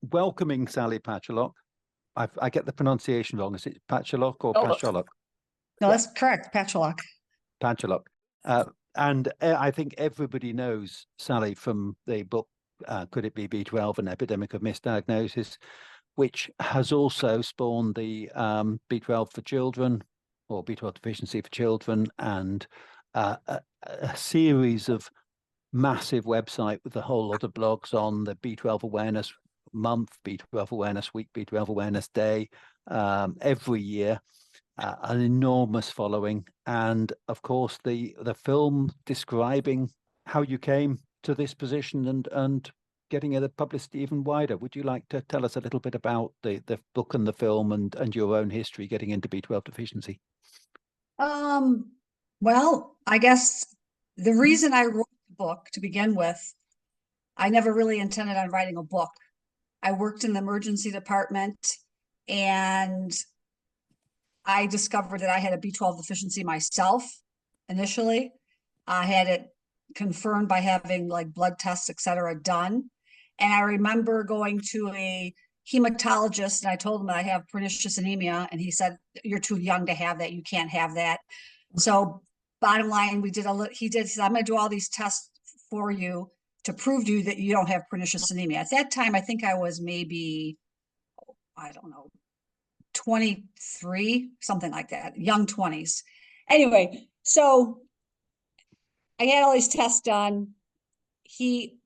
welcoming Sally Pacholok. I get the pronunciation wrong. Is it Pacholok or Oh, Pacholok? no, that's correct, Pacholok. Pacholok. And I think everybody knows Sally from the book, Could It Be B12, An Epidemic of Misdiagnosis, which has also spawned the B12 for children, or B12 deficiency for children, and a series of massive website with a whole lot of blogs on the B12 awareness month, B12 awareness week, B12 awareness day, every year. An enormous following, and of course the film describing how you came to this position and getting it published even wider. Would you like to tell us a little bit about the book and the film and your own history getting into B12 deficiency? Well, I guess the reason I wrote the book to begin with, I never really intended on writing a book. I worked in the emergency department, and I discovered that I had a B12 deficiency myself initially. I had it confirmed by having like blood tests, et cetera, done. And I remember going to a hematologist, and I told him I have pernicious anemia, and he said, "You're too young to have that. You can't have that." So bottom line, he said, "I'm going to do all these tests for you to prove to you that you don't have pernicious anemia." At that time, I think I was maybe, I don't know, 23, something like that, young 20s. Anyway, so I had all these tests done. He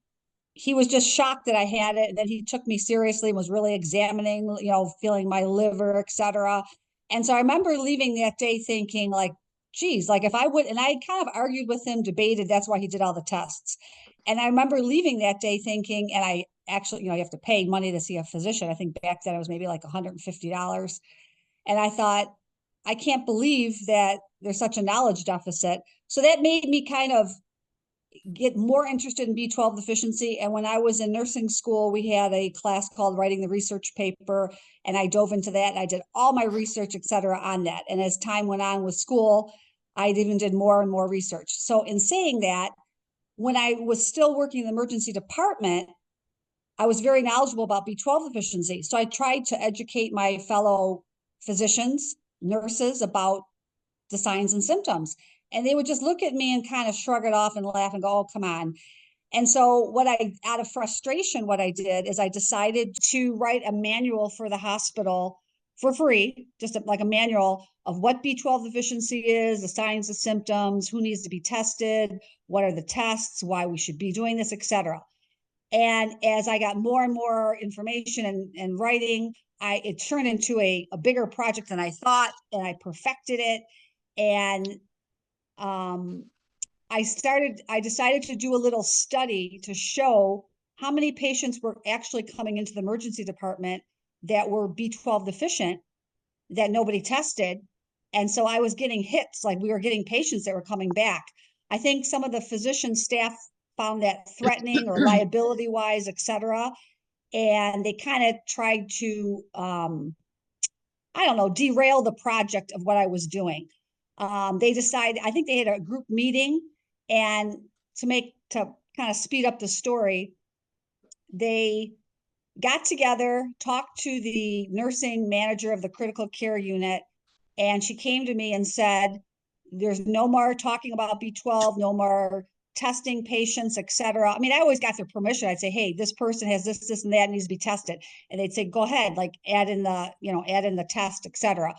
was just shocked that I had it. And then he took me seriously and was really examining, feeling my liver, etc. And so I remember leaving that day thinking like, geez, like if I would, and I kind of argued with him, debated, that's why he did all the tests. And I remember leaving that day thinking, and I actually, you have to pay money to see a physician. I think back then it was maybe like $150. And I thought, I can't believe that there's such a knowledge deficit. So that made me kind of get more interested in B12 deficiency. And when I was in nursing school, we had a class called Writing the Research Paper, and I dove into that and I did all my research, et cetera, on that. And as time went on with school, I even did more and more research. So in saying that, when I was still working in the emergency department, I was very knowledgeable about B12 deficiency. So I tried to educate my fellow physicians, nurses about the signs and symptoms. And they would just look at me and kind of shrug it off and laugh and go, "Oh, come on." And so out of frustration, what I did is I decided to write a manual for the hospital for free, just like a manual of what B12 deficiency is, the signs and symptoms, who needs to be tested, what are the tests, why we should be doing this, etc. And as I got more and more information and writing, it turned into a bigger project than I thought, and I perfected it. And I decided to do a little study to show how many patients were actually coming into the emergency department that were B12 deficient that nobody tested. And so I was getting hits, like we were getting patients that were coming back. I think some of the physician staff found that threatening or liability wise, et cetera. And they kind of tried to, I don't know, derail the project of what I was doing. They decided, I think they had a group meeting, and to kind of speed up the story, they got together, talked to the nursing manager of the critical care unit, and she came to me and said, "There's no more talking about B12, no more testing patients, et cetera." I mean, I always got their permission. I'd say, "Hey, this person has this, and that needs to be tested." And they'd say, "Go ahead, like add in the test, et cetera."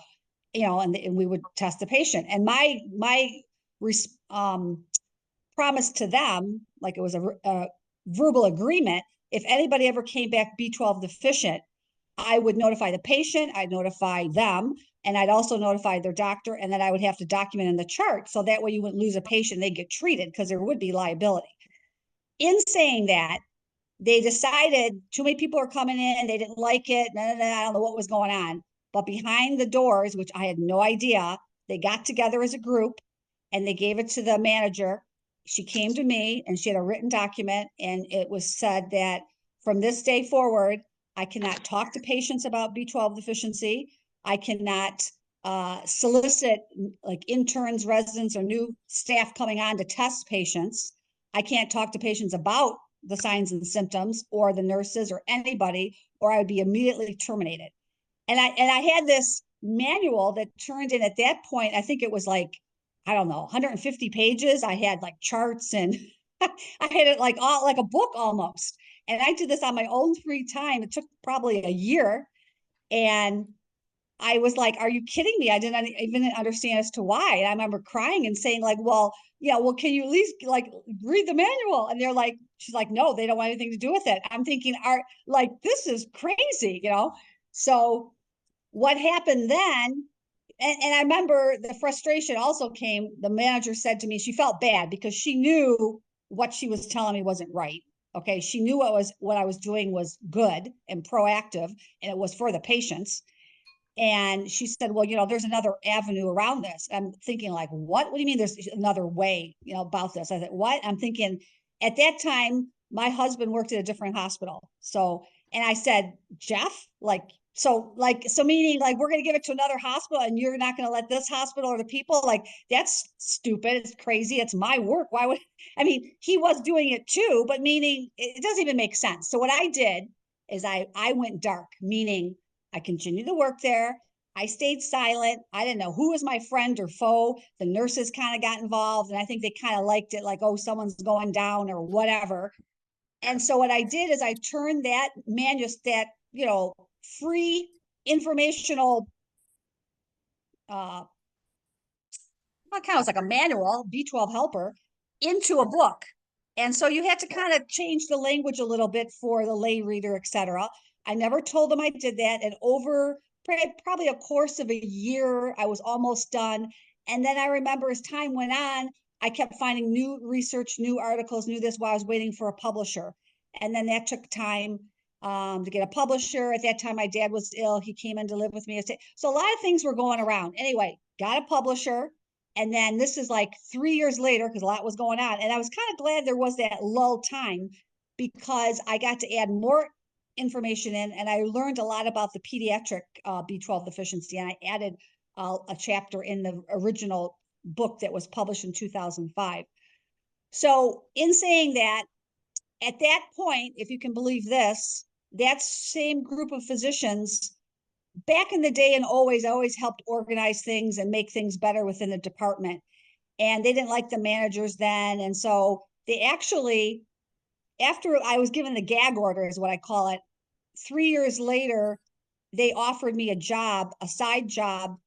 And we would test the patient. And my promise to them, like it was a verbal agreement, if anybody ever came back B12 deficient, I would notify the patient, I'd notify them, and I'd also notify their doctor, and then I would have to document in the chart. So that way you wouldn't lose a patient, they'd get treated, because there would be liability. In saying that, they decided too many people were coming in, they didn't like it, I don't know what was going on. But behind the doors, which I had no idea, they got together as a group and they gave it to the manager. She came to me and she had a written document, and it was said that from this day forward, I cannot talk to patients about B12 deficiency. I cannot solicit like interns, residents, or new staff coming on to test patients. I can't talk to patients about the signs and symptoms, or the nurses or anybody, or I would be immediately terminated. And I had this manual that turned in at that point, I think it was like, I don't know, 150 pages. I had like charts and I had it like all like a book almost. And I did this on my own free time. It took probably a year. And I was like, are you kidding me? I didn't even understand as to why. And I remember crying and saying, like, well, yeah, well, can you at least like read the manual? And they're like, she's like, no, they don't want anything to do with it. I'm thinking, like, this is crazy, you know? So what happened then, and I remember the frustration also came, the manager said to me, she felt bad because she knew what she was telling me wasn't right. Okay. She knew what I was doing was good and proactive, and it was for the patients. And she said, well, you know, there's another avenue around this. I'm thinking like, what do you mean there's another way, you know, about this? I said, what? I'm thinking at that time, my husband worked at a different hospital. So, and I said, Jeff, so meaning like, we're going to give it to another hospital and you're not going to let this hospital or the people, like, that's stupid. It's crazy. It's my work. Why would, I mean, he was doing it too, but meaning it doesn't even make sense. So what I did is I went dark, meaning I continued to work there. I stayed silent. I didn't know who was my friend or foe. The nurses kind of got involved, and I think they kind of liked it, like, oh, someone's going down or whatever. And so what I did is I turned that that, you know, free informational, kind of like a manual, B12 helper, into a book. And so you had to kind of change the language a little bit for the lay reader, etc. I never told them I did that. And over probably a course of a year, I was almost done. And then I remember as time went on, I kept finding new research, new articles, new this while I was waiting for a publisher. And then that took time to get a publisher. At that time, my dad was ill. He came in to live with me. So a lot of things were going around. Anyway, got a publisher. And then this is like 3 years later, because a lot was going on. And I was kind of glad there was that lull time, because I got to add more information in, and I learned a lot about the pediatric B12 deficiency. And I added a chapter in the original book that was published in 2005. So in saying that, at that point, if you can believe this, that same group of physicians back in the day and always helped organize things and make things better within the department. And they didn't like the managers then. And so they actually, after I was given the gag order is what I call it, 3 years later, they offered me a job, a side job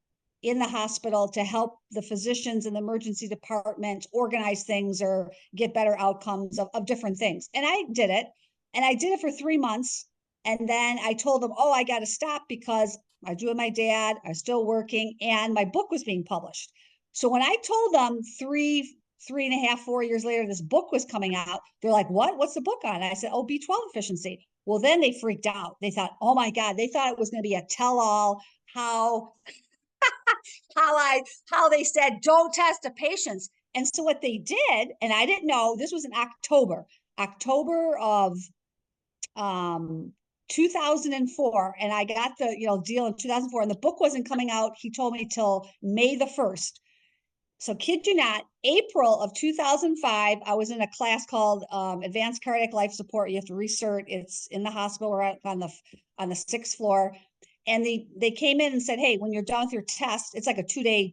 in the hospital to help the physicians in the emergency department organize things or get better outcomes of different things. And I did it. And I did it for 3 months. And then I told them, oh, I got to stop because I was with my dad, I was still working, and my book was being published. So when I told them three and a half, 4 years later, this book was coming out, they're like, what? What's the book on? And I said, oh, B12 deficiency. Well, then they freaked out. They thought, oh my God, they thought it was going to be a tell-all, how they said, don't test the patients. And so what they did, and I didn't know, this was in October of 2004, and I got the deal in 2004, and the book wasn't coming out, he told me, till May the 1st. So kid you not, April of 2005, I was in a class called Advanced Cardiac Life Support. You have to recert. It's in the hospital, right on the 6th floor. And they came in and said, hey, when you're done with your test, it's like a 2-day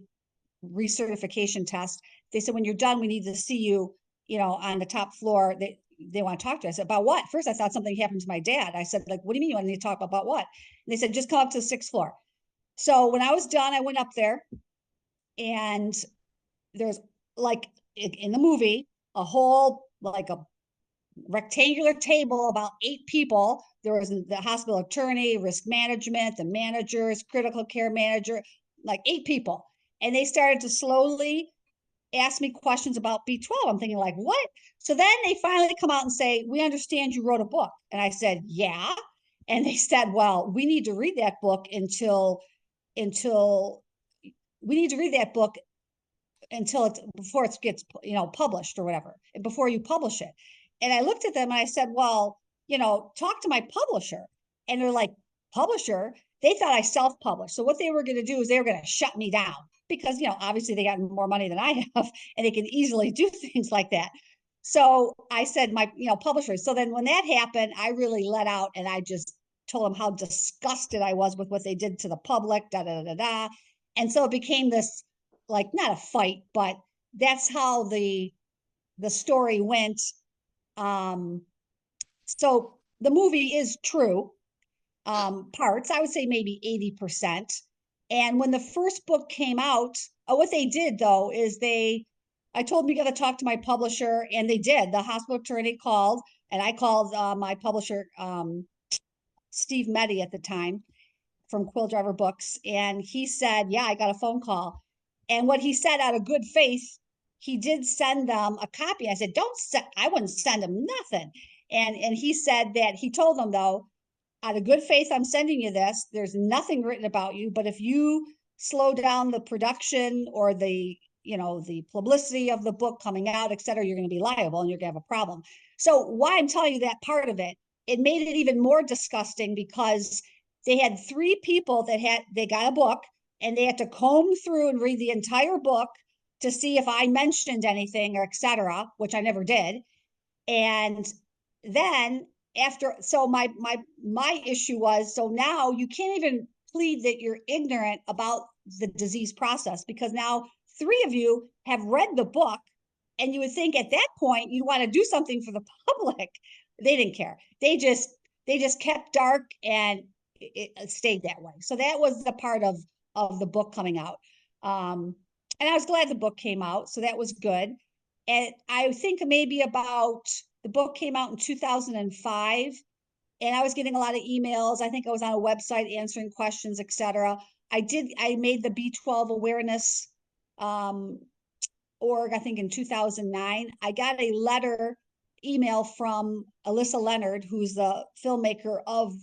recertification test. They said, when you're done, we need to see you, on the top floor. They want to talk to us. I said, about what? First, I thought something happened to my dad. I said, like, what do you mean you want to talk about what? And they said, just come up to the 6th floor. So when I was done, I went up there, and there's, like in the movie, a whole, like a rectangular table, about 8 people. There was the hospital attorney, risk management, the managers, critical care manager, like 8 people. And they started to slowly ask me questions about B12. I'm thinking, like, what? So then they finally come out and say, we understand you wrote a book. And I said, yeah. And they said, well, we need to read that book until we need to read that book until before it gets published or whatever, before you publish it. And I looked at them and I said, well, talk to my publisher. And they're like, publisher? They thought I self-published. So what they were going to do is they were going to shut me down because, obviously they got more money than I have, and they can easily do things like that. So I said, my, publisher. So then when that happened, I really let out and I just told them how disgusted I was with what they did to the public, da da da da. And so it became this, like, not a fight, but that's how the story went. So the movie is true, parts. I would say maybe 80%. And when the first book came out, what they did though is I told them you got to talk to my publisher, and they did. The hospital attorney called, and I called my publisher, Steve Meddy at the time from Quill Driver Books, and he said, "Yeah, I got a phone call." And what he said, out of good faith, he did send them a copy. I said, "Don't send. I wouldn't send them nothing." And he said that he told them though, out of good faith, I'm sending you this. There's nothing written about you, but if you slow down the production or the publicity of the book coming out, et cetera, you're going to be liable and you're going to have a problem. So why I'm telling you that part of it, it made it even more disgusting because they had three people they got a book and they had to comb through and read the entire book to see if I mentioned anything or et cetera, which I never did. And then after, so my issue was, so now you can't even plead that you're ignorant about the disease process, because now three of you have read the book, and you would think at that point you'd want to do something for the public. They didn't care. They just kept dark, and it stayed that way. So that was the part of the book coming out. And I was glad the book came out, so that was good. And I think maybe the book came out in 2005, and I was getting a lot of emails. I think I was on a website answering questions, etc. I made the B12 awareness org, I think in 2009. I got a email from Alyssa Leonard, who's the filmmaker of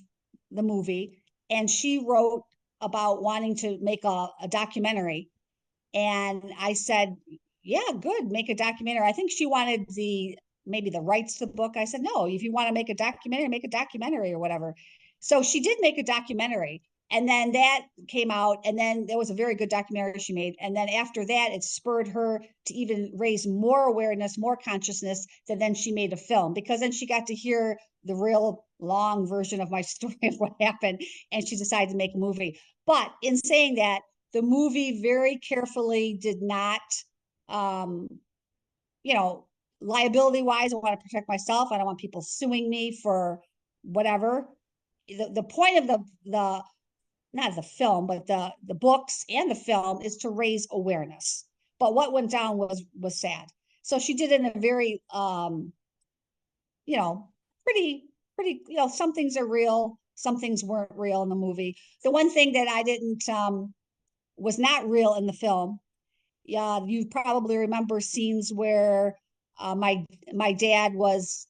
the movie, and she wrote about wanting to make a documentary. And I said, yeah, good, make a documentary. I think she wanted maybe the rights to the book. I said, no, if you want to make a documentary or whatever. So she did make a documentary. And then that came out, and then there was a very good documentary she made. And then after that, it spurred her to even raise more awareness, more consciousness, that then she made a film, because then she got to hear the real long version of my story of what happened, and she decided to make a movie. But in saying that, the movie very carefully did not, liability wise, I want to protect myself. I don't want people suing me for whatever. The point of the not the film, but the books and the film is to raise awareness. But what went down was sad. So she did it in a very pretty, some things are real, some things weren't real in the movie. The one thing that I didn't was not real in the film. Yeah, you probably remember scenes where my dad was,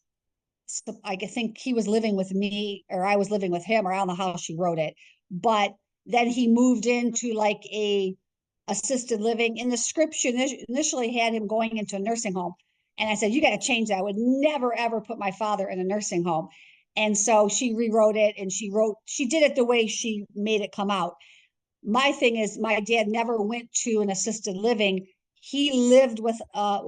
I think he was living with me, or I was living with him, or I don't know how she wrote it, but then he moved into like a assisted living. In the script, she initially had him going into a nursing home, and I said, you got to change that. I would never ever put my father in a nursing home. And so she rewrote it, and she did it the way she made it come out. My thing is, my dad never went to an assisted living. He lived with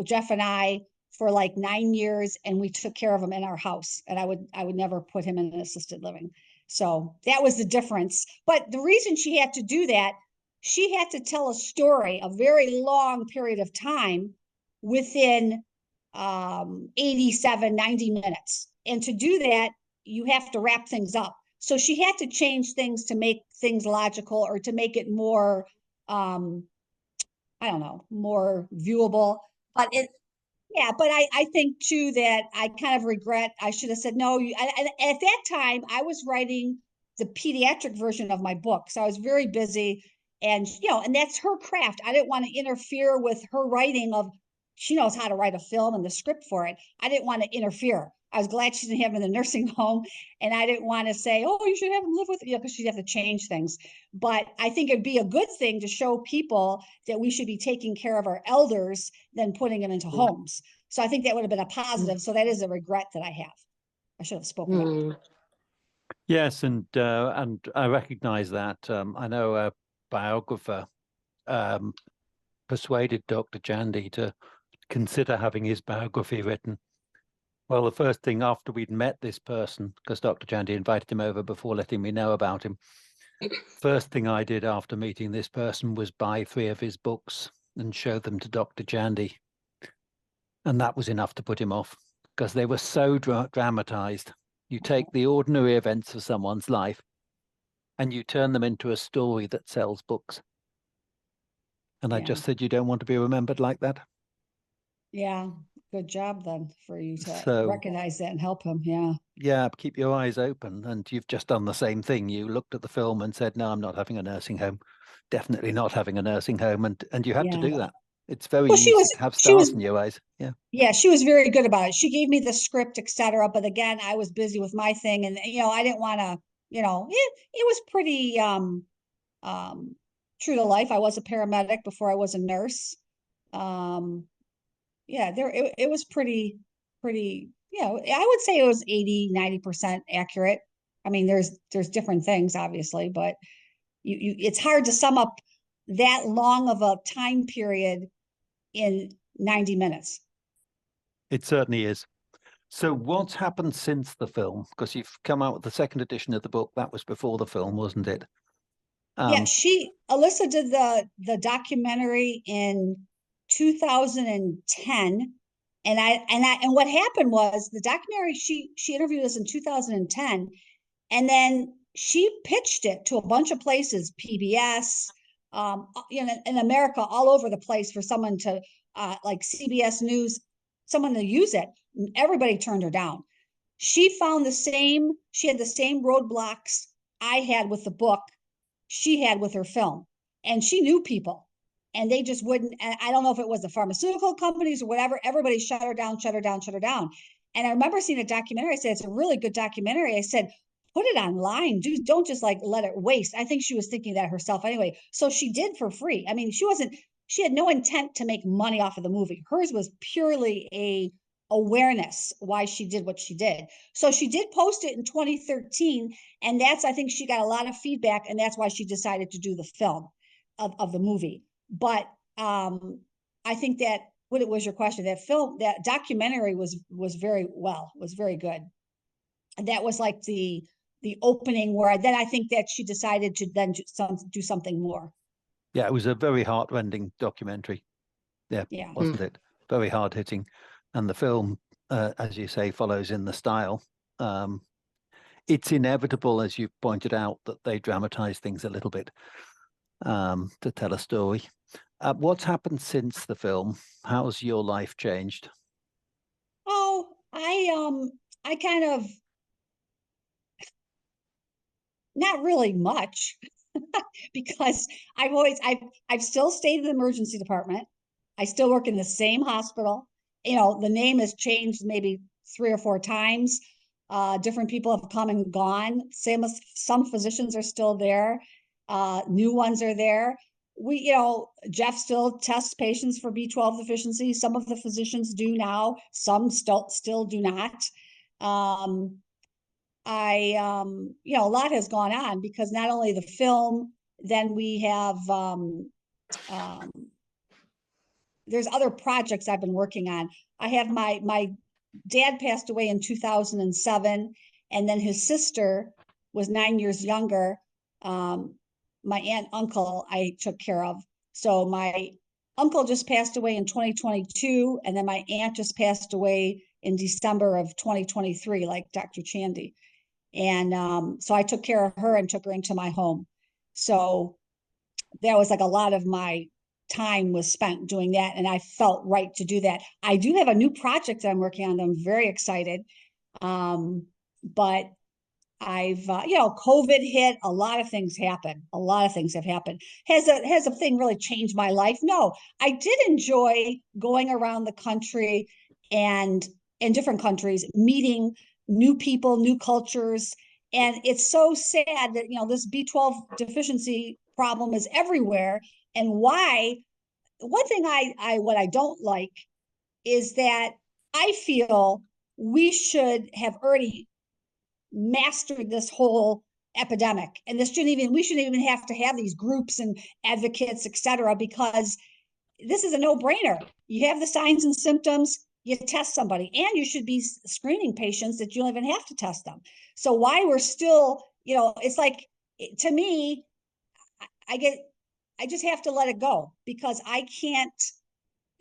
Jeff and I for like 9 years, and we took care of him in our house. And I would never put him in an assisted living. So that was the difference. But the reason she had to do that, she had to tell a story, a very long period of time, within 87, 90 minutes. And to do that, you have to wrap things up. So she had to change things to make things logical, or to make it more, I don't know, more viewable. But I think too that I kind of regret, I should have said, no, at that time I was writing the pediatric version of my book. So I was very busy, and, and that's her craft. I didn't want to interfere with her writing she knows how to write a film and the script for it. I didn't want to interfere. I was glad she didn't have him in the nursing home, and I didn't want to say, oh, you should have him live with you, because she'd have to change things. But I think it'd be a good thing to show people that we should be taking care of our elders than putting them into homes. So I think that would have been a positive. So that is a regret that I have. I should have spoken up. Yes, and I recognize that. I know a biographer persuaded Dr. Jandy to consider having his biography written. Well, the first thing after we'd met this person, because Dr. Jandy invited him over before letting me know about him, first thing I did after meeting this person was buy 3 of his books and show them to Dr. Jandy. And that was enough to put him off, because they were so dramatized. You take the ordinary events of someone's life and you turn them into a story that sells books. And I just said, you don't want to be remembered like that. Yeah, good job then for you to So recognize that and help him. yeah, keep your eyes open. And you've just done the same thing. You looked at the film and said, no, I'm not having a nursing home. Definitely not having a nursing home. And you had to Yeah. do that. It's very Well, easy to have stars in your eyes. Yeah. yeah, she was very good about it. She gave me the script, etc. But again, I was busy with my thing, and I didn't want to, it was pretty um true to life. I was a paramedic before I was a nurse. Um, yeah, it was pretty, I would say it was 80-90% accurate. I mean, there's different things, obviously, but it's hard to sum up that long of a time period in 90 minutes. It certainly is. So what's happened since the film? Because you've come out with the second edition of the book. That was before the film, wasn't it? Yeah, Alyssa did the documentary in 2010. And what happened was the documentary, she interviewed us in 2010, and then she pitched it to a bunch of places, PBS, in America, all over the place, for someone to like CBS News, someone to use it. Everybody turned her down. She had the same roadblocks I had with the book she had with her film. And she knew people, and they just wouldn't. And I don't know if it was the pharmaceutical companies or whatever. Everybody shut her down, shut her down, shut her down. And I remember seeing a documentary. I said, it's a really good documentary. I said, put it online. Don't just like let it waste. I think she was thinking that herself anyway. So she did for free. I mean, she had no intent to make money off of the movie. Hers was purely a awareness why she did what she did. So she did post it in 2013, and I think she got a lot of feedback, and that's why she decided to do the film of the movie. But I think that, what it was your question, that documentary was very good. And that was like the opening, where then I think that she decided to then do something more. Yeah, it was a very heartrending documentary. Yeah, wasn't it? Very hard hitting. And the film, as you say, follows in the style. It's inevitable, as you pointed out, that they dramatize things a little bit to tell a story. What's happened since the film? How's your life changed? Oh, I kind of, not really much, because I've still stayed in the emergency department. I still work in the same hospital. The name has changed maybe 3 or 4 times. Different people have come and gone. Same as some physicians are still there. New ones are there. Jeff still tests patients for B12 deficiency. Some of the physicians do now. Some still do not. A lot has gone on, because not only the film, then we have um, there's other projects I've been working on. I have my dad passed away in 2007, and then his sister was 9 years younger. My aunt uncle I took care of. So my uncle just passed away in 2022, and then my aunt just passed away in December of 2023, like Dr. Chandy. And so I took care of her and took her into my home. So that was like a lot of my time was spent doing that, and I felt right to do that. I do have a new project that I'm working on that I'm very excited. But I've COVID hit, a lot of things happen. A lot of things have happened. Has a thing really changed my life? No. I did enjoy going around the country and in different countries, meeting new people, new cultures. And it's so sad that this B12 deficiency problem is everywhere. And why? One thing what I don't like is that I feel we should have already mastered this whole epidemic, and we shouldn't even have to have these groups and advocates, etc., because this is a no-brainer. You have the signs and symptoms, you test somebody, and you should be screening patients that you don't even have to test them. So why we're still, it's like, to me, I just have to let it go, because I can't,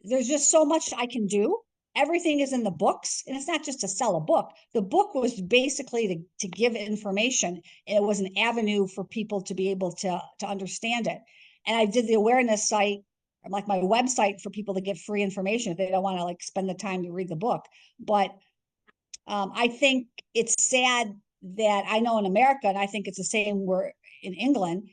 there's just so much I can do. Everything is in the books, and it's not just to sell a book. The book was basically to give information, and it was an avenue for people to be able to understand it. And I did the awareness site, like my website, for people to get free information if they don't want to like spend the time to read the book. But I think it's sad that, I know in America, and I think it's the same where in England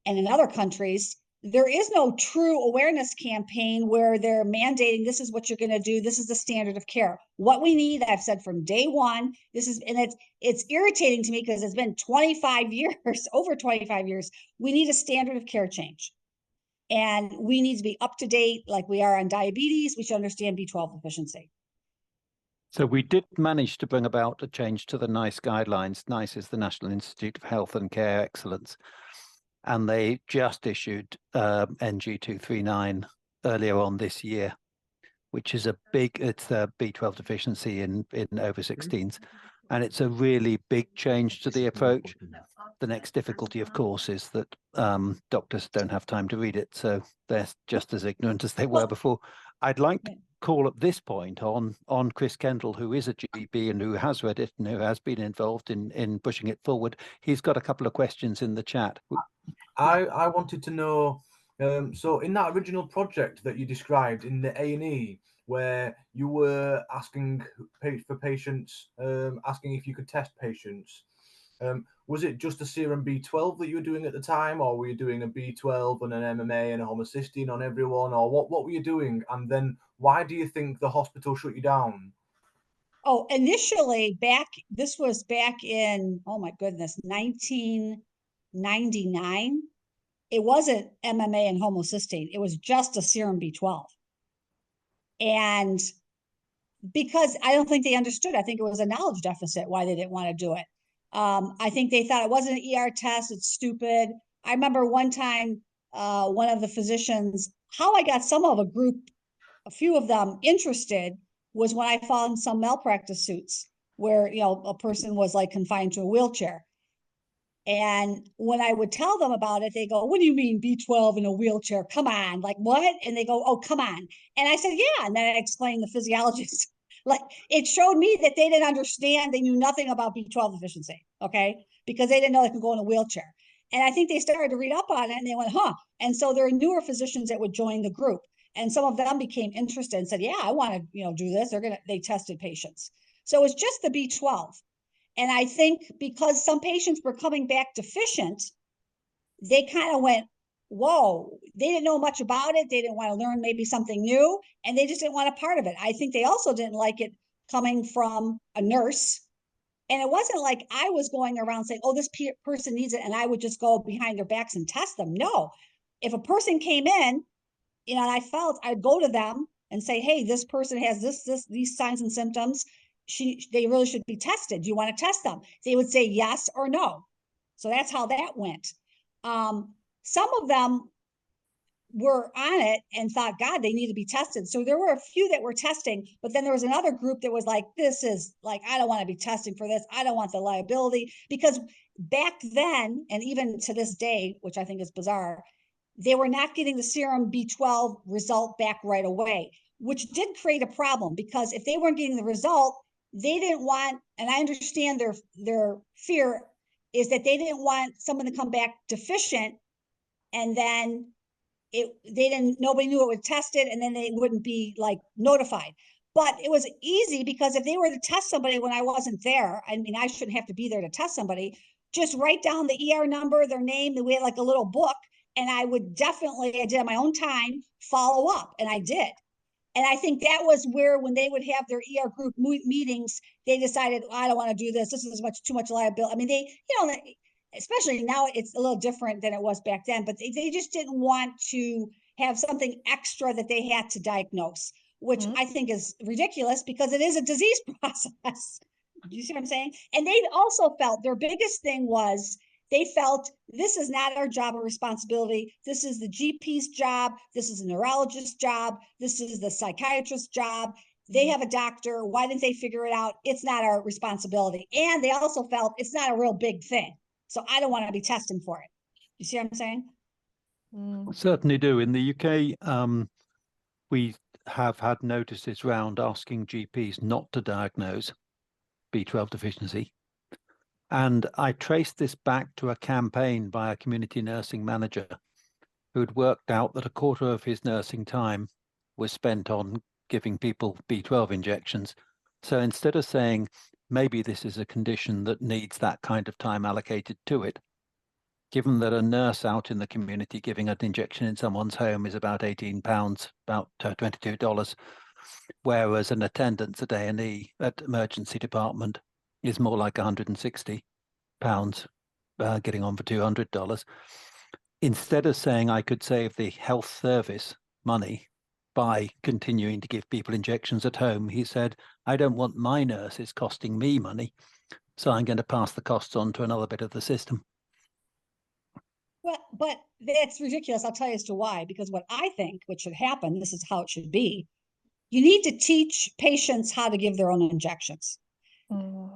and in other countries, there is no true awareness campaign where they're mandating, this is what you're going to do, this is the standard of care. What we need, I've said from day one, and it's irritating to me because it's been 25 years, over 25 years, we need a standard of care change. And we need to be up to date, like we are on diabetes. We should understand B12 deficiency. So we did manage to bring about a change to the NICE guidelines. NICE is the National Institute of Health and Care Excellence, and they just issued NG239 earlier on this year, which is it's a B12 deficiency in over 16s, and it's a really big change to the approach. The next difficulty, of course, is that doctors don't have time to read it, so they're just as ignorant as they were before. I'd like to call at this point on Chris Kendall, who is a GP and who has read it and who has been involved in pushing it forward. He's got a couple of questions in the chat. I wanted to know, so in that original project that you described in the A&E, where you were asking for patients, asking if you could test patients, was it just a serum B12 that you were doing at the time, or were you doing a B12 and an MMA and a homocysteine on everyone, or what were you doing? And then why do you think the hospital shut you down? Oh, initially this was back in, oh my goodness, 1999. It wasn't MMA and homocysteine. It was just a serum B12. And because I don't think they understood, I think it was a knowledge deficit why they didn't want to do it. I think they thought it wasn't an ER test. It's stupid. I remember one time, one of the physicians, how I got some of a group, a few of them interested, was when I found some malpractice suits where, a person was like confined to a wheelchair. And when I would tell them about it, they go, what do you mean B12 in a wheelchair? Come on, like what? And they go, oh, come on. And I said, yeah. And then I explained the physiologist. Like, it showed me that they didn't understand. They knew nothing about B12 deficiency, okay? Because they didn't know they could go in a wheelchair. And I think they started to read up on it and they went, huh. And so there are newer physicians that would join the group. And some of them became interested and said, yeah, I want to, do this. They tested patients. So it's just the B12. And I think because some patients were coming back deficient, they kind of went, whoa, they didn't know much about it. They didn't want to learn maybe something new, and they just didn't want a part of it. I think they also didn't like it coming from a nurse. And it wasn't like I was going around saying, oh, this person needs it, and I would just go behind their backs and test them. No. If a person came in, and I felt, I'd go to them and say, hey, this person has these signs and symptoms. They really should be tested. Do you want to test them? They would say yes or no. So that's how that went. Some of them were on it and thought, God, they need to be tested. So there were a few that were testing, but then there was another group that was like, this is like, I don't want to be testing for this. I don't want the liability. Because back then, and even to this day, which I think is bizarre, they were not getting the serum B12 result back right away, which did create a problem, because if they weren't getting the result, they didn't want, and I understand their fear is that they didn't want someone to come back deficient, and then nobody knew it was tested, and then they wouldn't be like notified. But it was easy, because if they were to test somebody when I wasn't there, I mean, I shouldn't have to be there to test somebody, just write down the ER number, their name, we had like a little book, and I did on my own time, follow up, and I did. And I think that was where, when they would have their ER group meetings, they decided, I don't want to do this. This is too much liability. I mean, they, especially now it's a little different than it was back then, but they just didn't want to have something extra that they had to diagnose, which I think is ridiculous, because it is a disease process. Do you see what I'm saying? And they also felt their biggest thing was, they felt, this is not our job or responsibility. This is the GP's job. This is a neurologist's job. This is the psychiatrist's job. They have a doctor. Why didn't they figure it out? It's not our responsibility. And they also felt it's not a real big thing. So I don't want to be testing for it. You see what I'm saying? Certainly do. In the UK, we have had notices round asking GPs not to diagnose B12 deficiency. And I traced this back to a campaign by a community nursing manager who'd worked out that a quarter of his nursing time was spent on giving people B12 injections. So instead of saying, maybe this is a condition that needs that kind of time allocated to it, given that a nurse out in the community giving an injection in someone's home is about £18, about $22, whereas an attendance at A&E at emergency department is more like £160, getting on for $200. Instead of saying I could save the health service money by continuing to give people injections at home, he said, I don't want my nurses costing me money, so I'm going to pass the costs on to another bit of the system. Well, but that's ridiculous. I'll tell you as to why. Because what I think, what should happen, this is how it should be. You need to teach patients how to give their own injections.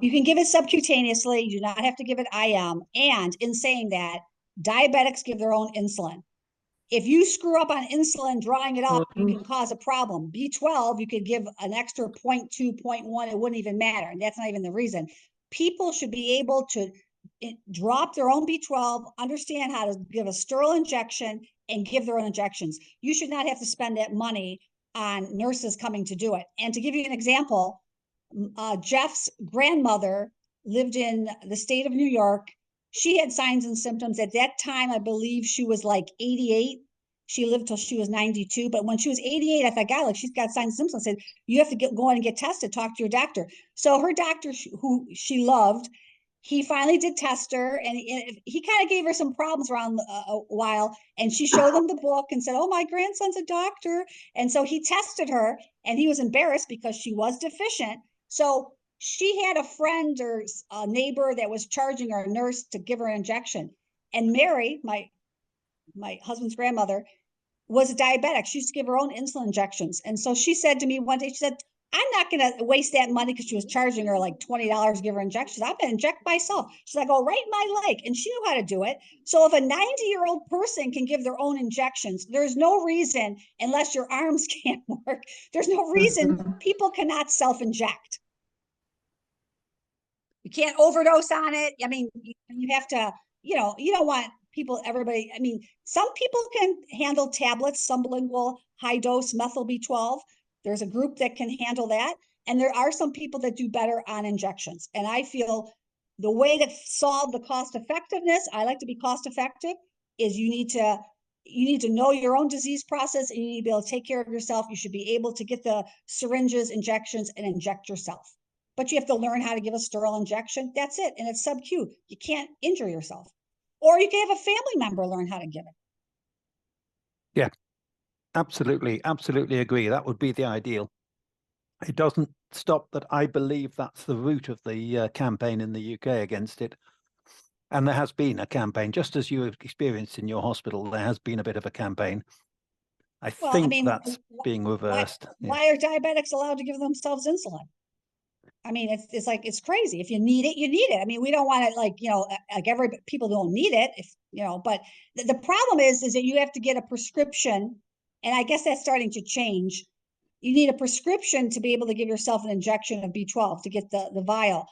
You can give it subcutaneously. You do not have to give it IM. And in saying that, diabetics give their own insulin. If you screw up on insulin, drawing it up, you can cause a problem. B12, you could give an extra 0.2, 0.1, it wouldn't even matter. And that's not even the reason. People should be able to drop their own B12, understand how to give a sterile injection, and give their own injections. You should not have to spend that money on nurses coming to do it. And to give you an example, Jeff's grandmother lived in the state of New York. She had signs and symptoms. At that time, I believe she was like 88. She lived till she was 92. But when she was 88, I thought, God, like she's got signs and symptoms. I said, you have to go in and get tested, talk to your doctor. So her doctor, who she loved, he finally did test her, and he kind of gave her some problems around a while. And she showed him the book and said, oh, my grandson's a doctor. And so he tested her, and he was embarrassed because she was deficient. So she had a friend or a neighbor that was charging her, a nurse, to give her an injection. And Mary, my husband's grandmother, was a diabetic. She used to give her own insulin injections. And so she said to me one day, she said, I'm not going to waste that money, because she was charging her like $20 to give her injections. I'm going to inject myself. She's like, oh, right in my leg. And she knew how to do it. So if a 90-year-old person can give their own injections, there's no reason, unless your arms can't work, there's no reason people cannot self-inject. You can't overdose on it. I mean, you have to, you don't want people, everybody. I mean, some people can handle tablets, sublingual high dose methyl B12. There's a group that can handle that. And there are some people that do better on injections. And I feel the way to solve the cost effectiveness, I like to be cost effective, is you need to know your own disease process, and you need to be able to take care of yourself. You should be able to get the syringes, injections, and inject yourself. But you have to learn how to give a sterile injection. That's it. And it's sub-Q. You can't injure yourself. Or you can have a family member learn how to give it. Yeah, absolutely. Absolutely agree. That would be the ideal. It doesn't stop that I believe that's the root of the campaign in the UK against it. And there has been a campaign, just as you have experienced in your hospital, there has been a bit of a campaign. I think that's being reversed. Why are diabetics allowed to give themselves insulin? I mean, it's like, it's crazy. If you need it, you need it. I mean, we don't want it like, like people don't need it, but the problem is that you have to get a prescription. And I guess that's starting to change. You need a prescription to be able to give yourself an injection of B12 to get the vial.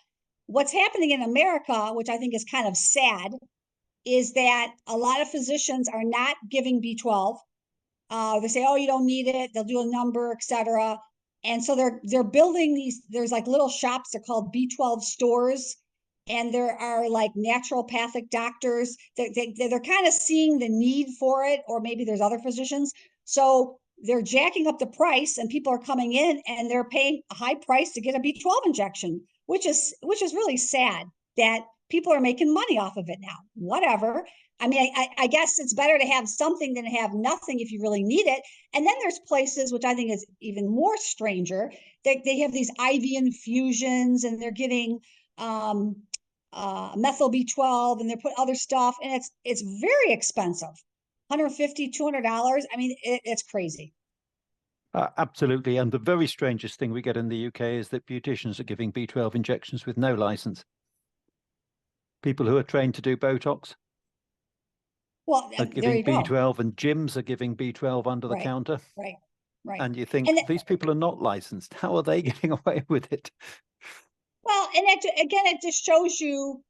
What's happening in America, which I think is kind of sad, is that a lot of physicians are not giving B12. They say, oh, you don't need it. They'll do a number, etc. And so they're building these, there's like little shops, they're called B12 stores. And there are like naturopathic doctors that they're kind of seeing the need for it, or maybe there's other physicians. So they're jacking up the price, and people are coming in and they're paying a high price to get a B12 injection, which is really sad that people are making money off of it now. Whatever. I mean, I guess it's better to have something than have nothing if you really need it. And then there's places, which I think is even more stranger, that they have these IV infusions, and they're getting methyl B12, and they put other stuff, and it's very expensive. $150, $200. I mean, it's crazy. Absolutely. And the very strangest thing we get in the UK is that beauticians are giving B12 injections with no license. People who are trained to do Botox Well, are there giving you go. B12, and gyms are giving B12 under the Right, counter. right, right. And you think And these people are not licensed. How are they getting away with it? well, and again, it just shows you,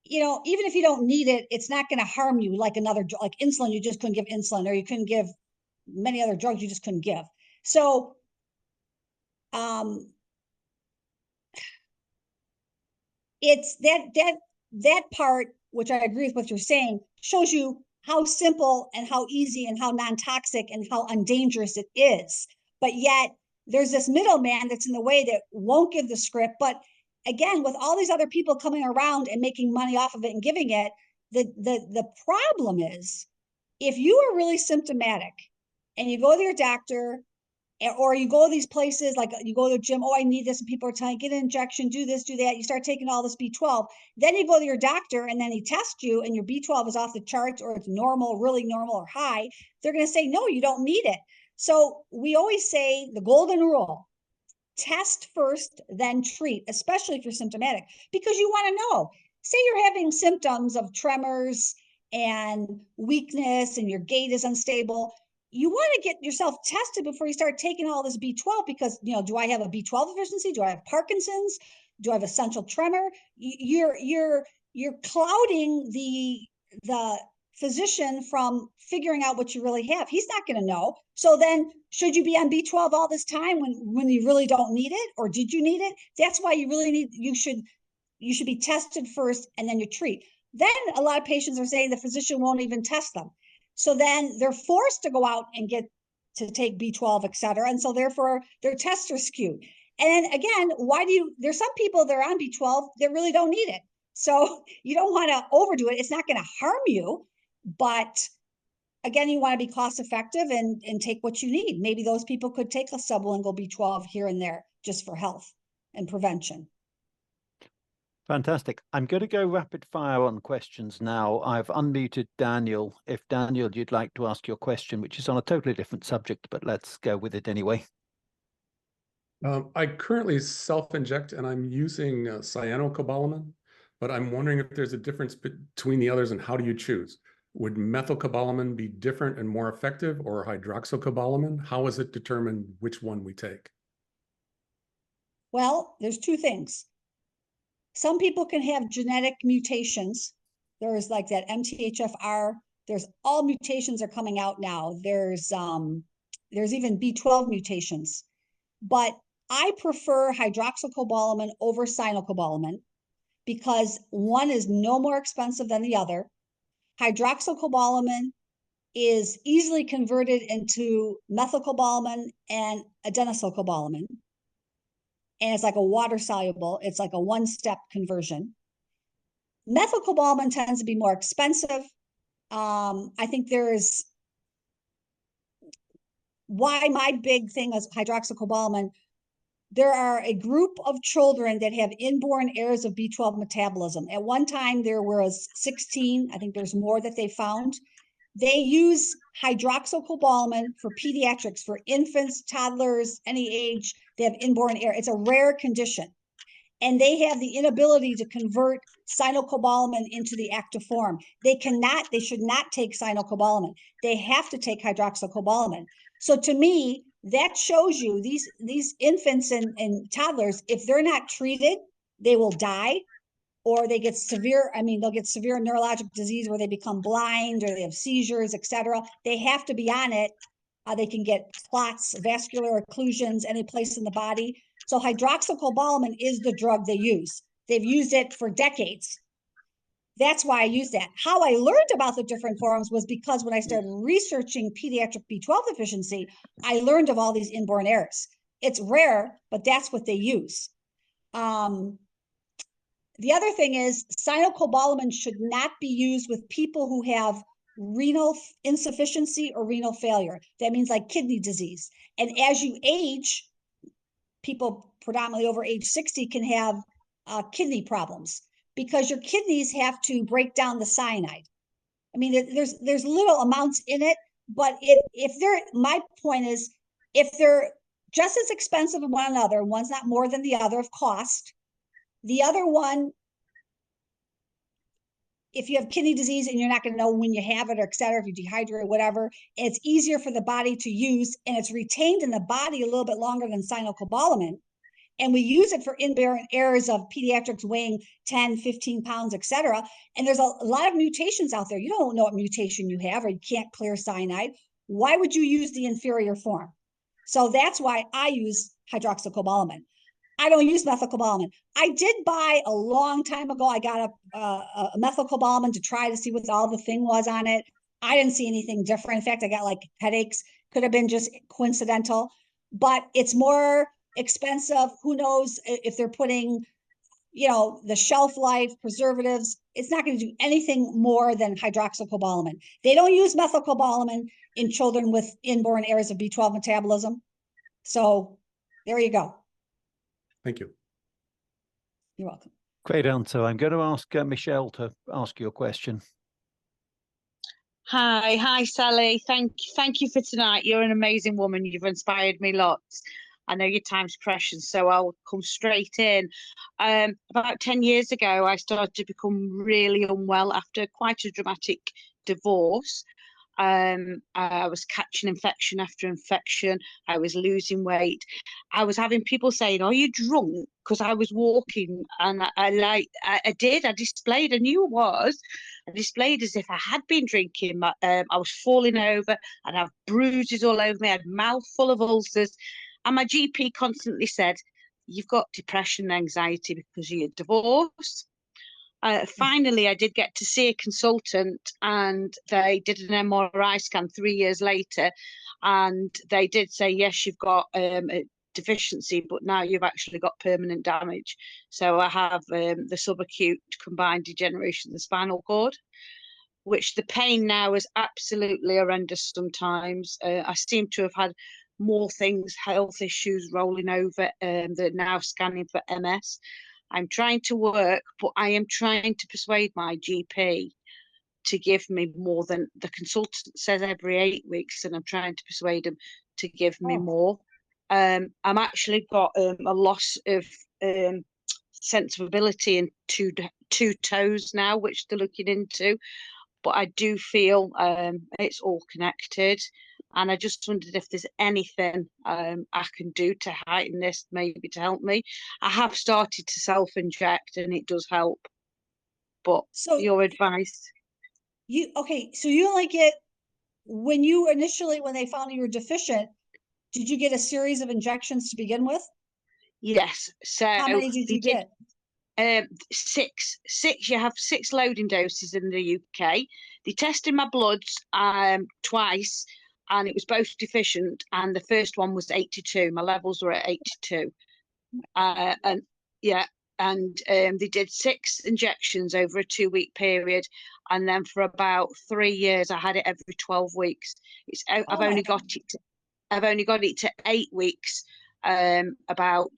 even if you don't need it, it's not going to harm you like another, like insulin. You just couldn't give insulin, or you couldn't give many other drugs you just couldn't give. So, it's that part, which I agree with what you're saying, shows you how simple and how easy and how non-toxic and how undangerous it is. But yet there's this middleman that's in the way that won't give the script. But again, with all these other people coming around and making money off of it and giving it, the problem is, if you are really symptomatic and you go to your doctor, or you go to these places, like you go to the gym, oh, I need this, and people are telling you, get an injection, do this, do that. You start taking all this B12. Then you go to your doctor, and then he tests you, and your B12 is off the charts, or it's normal, really normal, or high. They're going to say, no, you don't need it. So we always say the golden rule: test first, then treat, especially if you're symptomatic, because you want to know. Say you're having symptoms of tremors and weakness, and your gait is unstable. You want to get yourself tested before you start taking all this B12, because, do I have a B12 deficiency? Do I have Parkinson's? Do I have essential tremor? You're clouding the physician from figuring out what you really have. He's not going to know. So then, should you be on B12 all this time when you really don't need it, or did you need it? That's why you should be tested first, and then you treat. Then a lot of patients are saying the physician won't even test them. So then they're forced to go out and get to take B12, et cetera. And so therefore their tests are skewed. And again, there's some people that are on B12 that really don't need it. So you don't want to overdo it. It's not going to harm you, but again, you want to be cost effective and take what you need. Maybe those people could take a sublingual B12 here and there just for health and prevention. Fantastic. I'm going to go rapid fire on questions now. I've unmuted Daniel. If Daniel, you'd like to ask your question, which is on a totally different subject, but let's go with it anyway. I currently self-inject, and I'm using cyanocobalamin, but I'm wondering if there's a difference between the others, and how do you choose? Would methylcobalamin be different and more effective, or hydroxycobalamin? How is it determined which one we take? Well, there's two things. Some people can have genetic mutations. There's like that MTHFR. There's all mutations are coming out now. There's even B12 mutations. But I prefer hydroxycobalamin over cyanocobalamin because one is no more expensive than the other. Hydroxycobalamin is easily converted into methylcobalamin and adenosylcobalamin. And it's like a water soluble. It's like a one-step conversion. Methylcobalamin tends to be more expensive. I think there's why my big thing is hydroxycobalamin. There are a group of children that have inborn errors of B12 metabolism. At one time, there was 16. I think there's more that they found. They use hydroxycobalamin for pediatrics, for infants, toddlers, any age. They have inborn error. It's a rare condition. And they have the inability to convert cyanocobalamin into the active form. They should not take cyanocobalamin. They have to take hydroxycobalamin. So to me, that shows you these infants and toddlers, if they're not treated, they will die, or they get they'll get severe neurologic disease where they become blind, or they have seizures, etc. They have to be on it. They can get clots, vascular occlusions, any place in the body. So hydroxycobalamin is the drug they use. They've used it for decades. That's why I use that. How I learned about the different forms was because when I started researching pediatric B12 deficiency, I learned of all these inborn errors. It's rare, but that's what they use. The other thing is cyanocobalamin should not be used with people who have renal insufficiency or renal failure. That means like kidney disease. And as you age, people predominantly over age 60 can have kidney problems because your kidneys have to break down the cyanide. I mean, there's little amounts in it, but my point is, If they're just as expensive as one another, one's not more than the other of cost, the other one, if you have kidney disease and you're not going to know when you have it, or et cetera, if you dehydrate or whatever, it's easier for the body to use, and it's retained in the body a little bit longer than cyanocobalamin. And we use it for inborn errors of pediatrics weighing 10, 15 pounds, et cetera. And there's a lot of mutations out there. You don't know what mutation you have, or you can't clear cyanide. Why would you use the inferior form? So that's why I use hydroxycobalamin. I don't use methylcobalamin. I did buy a long time ago. I got a methylcobalamin to try to see what all the thing was on it. I didn't see anything different. In fact, I got like headaches. Could have been just coincidental, but it's more expensive. Who knows if they're putting, the shelf life, preservatives. It's not going to do anything more than hydroxycobalamin. They don't use methylcobalamin in children with inborn errors of B12 metabolism. So there you go. Thank you. You're welcome. Great answer. I'm going to ask Michelle to ask you a question. Hi, Sally. Thank you for tonight. You're an amazing woman. You've inspired me lots. I know your time's precious, so I'll come straight in. About 10 years ago, I started to become really unwell after quite a dramatic divorce. I was catching infection after infection. I was losing weight. I was having people saying, "Are you drunk?" Because I was walking, and I displayed. I knew I was. I displayed as if I had been drinking. I was falling over, and I had bruises all over me. I had a mouth full of ulcers, and my GP constantly said, "You've got depression and anxiety because of your divorce." Finally, I did get to see a consultant, and they did an MRI scan 3 years later, and they did say, yes, you've got a deficiency, but now you've actually got permanent damage. So I have the subacute combined degeneration of the spinal cord, which the pain now is absolutely horrendous sometimes. I seem to have had more things, health issues rolling over. They're now scanning for MS. I'm trying to work, but I am trying to persuade my GP to give me more than the consultant says every 8 weeks, and I'm trying to persuade him to give me more. I'm actually got a loss of sense of ability in two toes now, which they're looking into, but I do feel it's all connected. And I just wondered if there's anything I can do to heighten this, maybe to help me. I have started to self-inject, and it does help. But So your advice? So you only get, when they found you were deficient, did you get a series of injections to begin with? Yes. So how many did you get? 6. You have 6 loading doses in the UK. They tested my bloods twice, and it was both deficient, and the first one was 82. My levels were at 82. And they did 6 injections over a 2-week period, and then for about 3 years I had it every 12 weeks. I've only got it to 8 weeks about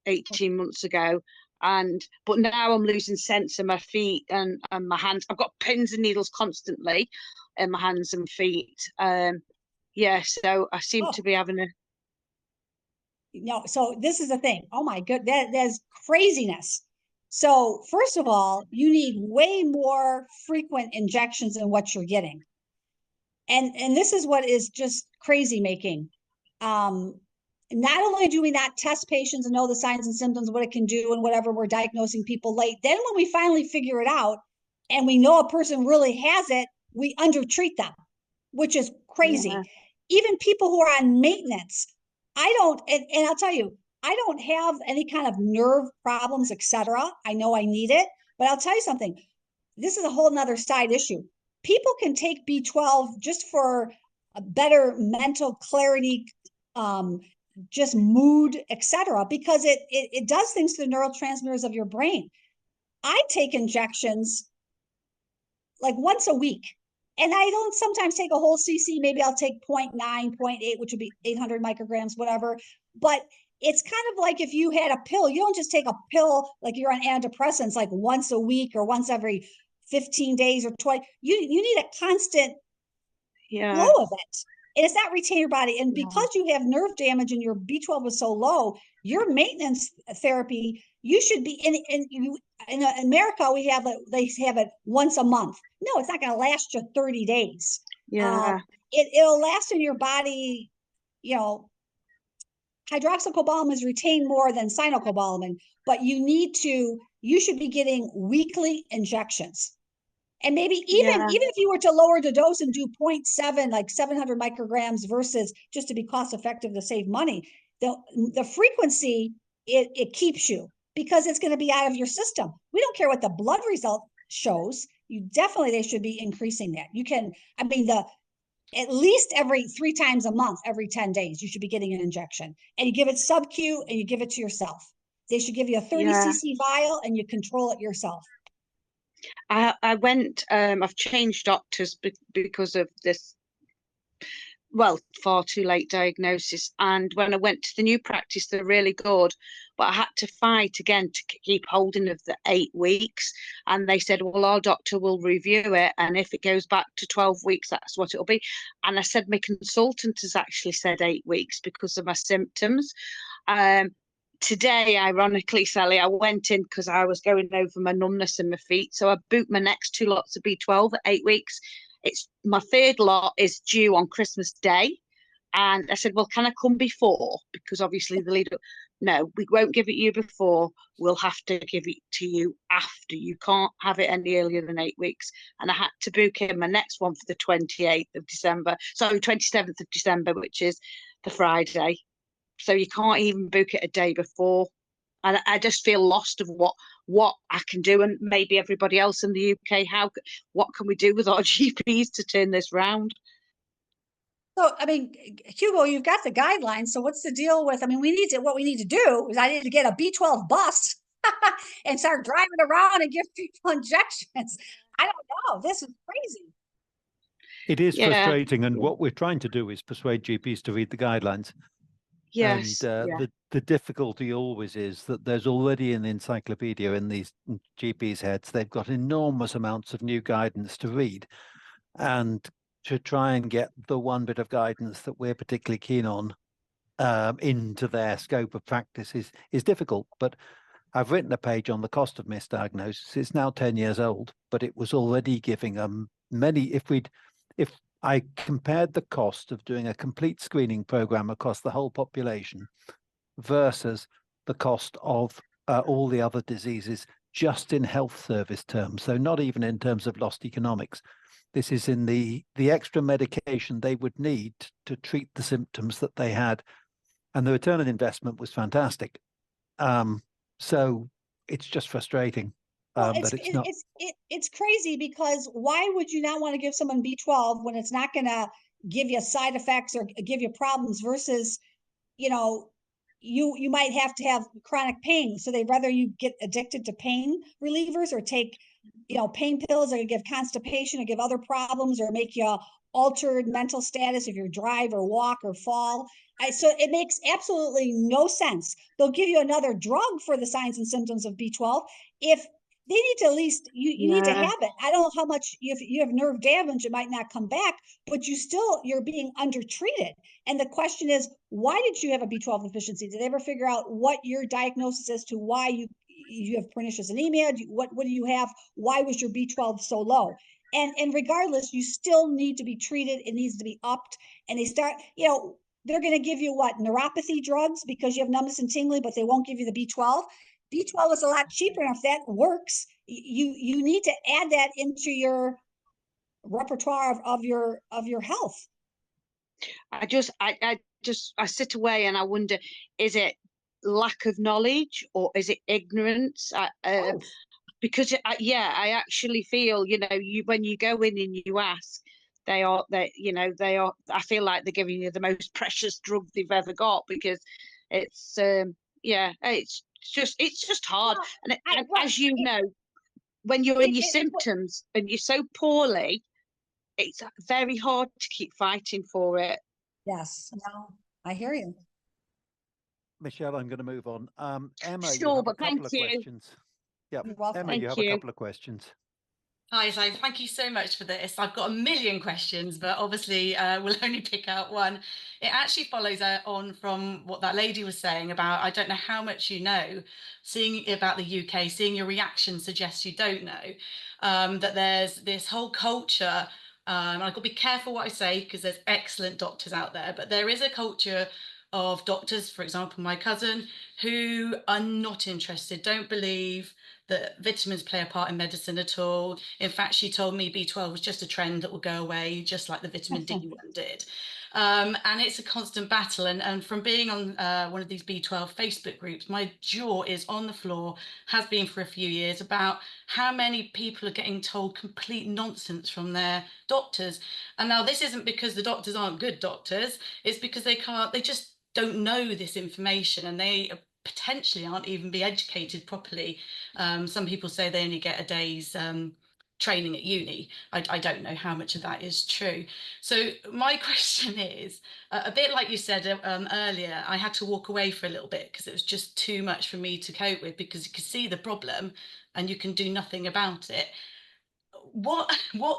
18 months ago. But now I'm losing sense in my feet and my hands. I've got pins and needles constantly in my hands and feet. So I seem to be having so this is the thing. Oh my god, that's craziness. So first of all, you need way more frequent injections than what you're getting. And this is what is just crazy making. Not only do we not test patients and know the signs and symptoms, what it can do and whatever, we're diagnosing people late. Then when we finally figure it out and we know a person really has it, we undertreat them, which is crazy. Yeah. Even people who are on maintenance, and I'll tell you, I don't have any kind of nerve problems, etc. I know I need it, but I'll tell you something. This is a whole nother side issue. People can take B12 just for a better mental clarity, just mood, etc., because it does things to the neurotransmitters of your brain. I take injections like once a week, and I don't sometimes take a whole cc. Maybe I'll take 0.9, 0.8, which would be 800 micrograms, whatever. But it's kind of like if you had a pill. You don't just take a pill like you're on antidepressants like once a week or once every 15 days or 20. You need a constant flow of it. And it's not retaining your body. And Yeah. because you have nerve damage and your B12 is so low, your maintenance therapy, you should be in America, they have it once a month. No, it's not going to last you 30 days. Yeah. It'll last in your body, you know. Hydroxycobalamin is retained more than cyanocobalamin, but you should be getting weekly injections. And maybe even if you were to lower the dose and do 0.7, like 700 micrograms versus just to be cost effective to save money, the frequency, it keeps you, because it's going to be out of your system. We don't care what the blood result shows. They should be increasing that. At least every 3 times a month, every 10 days, you should be getting an injection. And you give it sub-Q and you give it to yourself. They should give you a 30 cc vial and you control it yourself. I went, I've changed doctors because of this, well, far too late diagnosis. And when I went to the new practice, they're really good, but I had to fight again to keep holding of the 8 weeks. And they said, well, our doctor will review it, and if it goes back to 12 weeks, that's what it'll be. And I said, my consultant has actually said 8 weeks because of my symptoms. Today, ironically, Sally, I went in because I was going over my numbness in my feet. So I booked my next 2 lots of B12 at 8 weeks. It's my 3rd lot is due on Christmas Day. And I said, well, can I come before? Because obviously the lead up, no, we won't give it you before. We'll have to give it to you after. You can't have it any earlier than 8 weeks. And I had to book in my next one for the 28th of December. Sorry, 27th of December, which is the Friday. So you can't even book it a day before. And I just feel lost of what I can do, and maybe everybody else in the UK. What can we do with our GPs to turn this round? So, I mean, Hugo, you've got the guidelines. So what's the deal with, what we need to do is I need to get a B12 bus and start driving around and give people injections. I don't know. This is crazy. It is frustrating. And what we're trying to do is persuade GPs to read the guidelines. Yes. And the difficulty always is that there's already an encyclopedia in these GPs' heads. They've got enormous amounts of new guidance to read. And to try and get the one bit of guidance that we're particularly keen on into their scope of practice is difficult. But I've written a page on the cost of misdiagnosis. It's now 10 years old, but it was already giving many. If I compared the cost of doing a complete screening program across the whole population versus the cost of all the other diseases just in health service terms, so not even in terms of lost economics. This is in the extra medication they would need to treat the symptoms that they had. And the return on investment was fantastic. So it's just frustrating. Well, it's crazy, because why would you not want to give someone B12 when it's not going to give you side effects or give you problems versus, you might have to have chronic pain. So they'd rather you get addicted to pain relievers or take, pain pills, or give constipation or give other problems, or make you altered mental status if you drive or walk or fall. So it makes absolutely no sense. They'll give you another drug for the signs and symptoms of B12 if they need to, at least you need to have it. I don't know how much, if you have nerve damage, it might not come back, but you're being undertreated. And the question is, why did you have a B12 deficiency? Did they ever figure out what your diagnosis is to why you have pernicious anemia? What do you have? Why was your B12 so low? And regardless, you still need to be treated. It needs to be upped. And they start, they're going to give you neuropathy drugs because you have numbness and tingling, but they won't give you the B12. B12 is a lot cheaper, and if that works, you need to add that into your repertoire of your health. I sit away and I wonder, is it lack of knowledge or is it ignorance? Because I actually feel, when you go in and you ask, they are, I feel like they're giving you the most precious drug they've ever got, because it's it's just hard. And as you know, when you're in your symptoms and you're so poorly, it's very hard to keep fighting for it. Yes, no, I hear you. Michelle, I'm going to move on. Emma, Sure, you have but a couple thank of you. questions. Yeah, You're welcome. Emma, you have a couple of questions. Hi, so thank you so much for this. I've got a million questions, but obviously we'll only pick out one. It actually follows on from what that lady was saying about, I don't know how much you know, seeing about the UK, seeing your reaction suggests you don't know, that there's this whole culture, and I've got to be careful what I say because there's excellent doctors out there, but there is a culture of doctors, for example, my cousin, who are not interested, don't believe that vitamins play a part in medicine at all. In fact, she told me B12 was just a trend that will go away, just like the vitamin D one did. And it's a constant battle. And from being on one of these B12 Facebook groups, my jaw is on the floor, has been for a few years, about how many people are getting told complete nonsense from their doctors. And now this isn't because the doctors aren't good doctors, it's because they just don't know this information, and they potentially aren't even be educated properly. Some people say they only get a day's training at uni. I don't know how much of that is true. So my question is, a bit like you said earlier, I had to walk away for a little bit because it was just too much for me to cope with, because you can see the problem and you can do nothing about it. What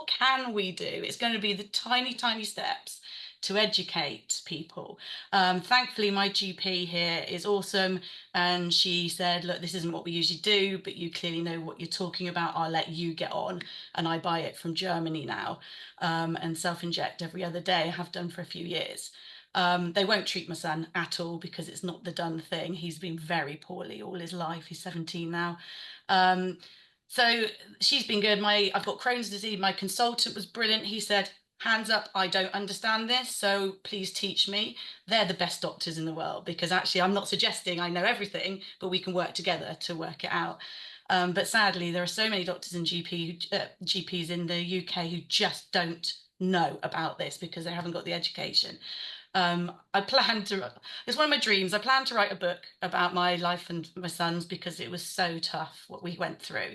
can we do? It's going to be the tiny steps to educate people. Thankfully, my GP here is awesome, and she said, look, this isn't what we usually do, but you clearly know what you're talking about. I'll let you get on. And I buy it from Germany now, and self-inject every other day. I have done for a few years. They won't treat my son at all because it's not the done thing. He's been very poorly all his life. He's 17 now. So she's been good. I've got Crohn's disease. My consultant was brilliant. He said, hands up, I don't understand this, so please teach me. They're the best doctors in the world, because actually I'm not suggesting I know everything, but we can work together to work it out. But sadly, there are so many doctors and GPs in the UK who just don't know about this because they haven't got the education. I plan to, it's one of my dreams, I plan to write a book about my life and my son's, because it was so tough what we went through.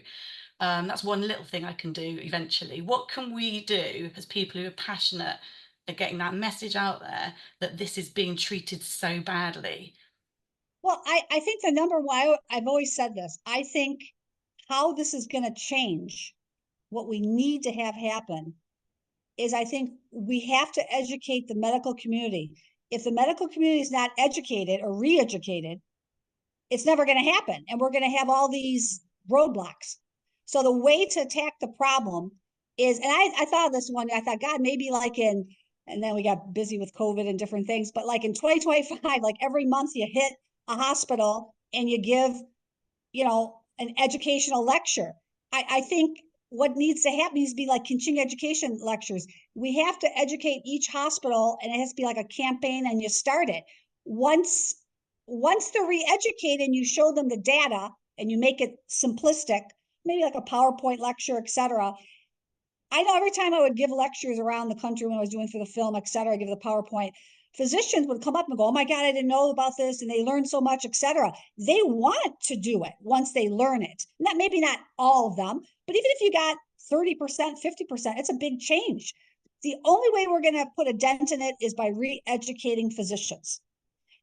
That's one little thing I can do eventually. What can we do as people who are passionate at getting that message out there that this is being treated so badly? Well, I think the number one, I've always said this, I think how this is going to change, what we need to have happen, is I think we have to educate the medical community. If the medical community is not educated or re-educated, it's never going to happen. And we're going to have all these roadblocks. So the way to attack the problem is, and I thought of this one, I thought, God, maybe like and then we got busy with COVID and different things, but like in 2025, like every month you hit a hospital and you give, an educational lecture. I think what needs to happen needs to be like continuing education lectures. We have to educate each hospital, and it has to be like a campaign, and you start it. Once they're re-educated and you show them the data and you make it simplistic, maybe like a PowerPoint lecture, etc. I know every time I would give lectures around the country when I was doing for the film, etc., I give the PowerPoint, physicians would come up and go, oh my God, I didn't know about this, and they learned so much, etc. They want to do it once they learn it. Maybe not all of them, but even if you got 30%, 50%, it's a big change. The only way we're going to put a dent in it is by re-educating physicians.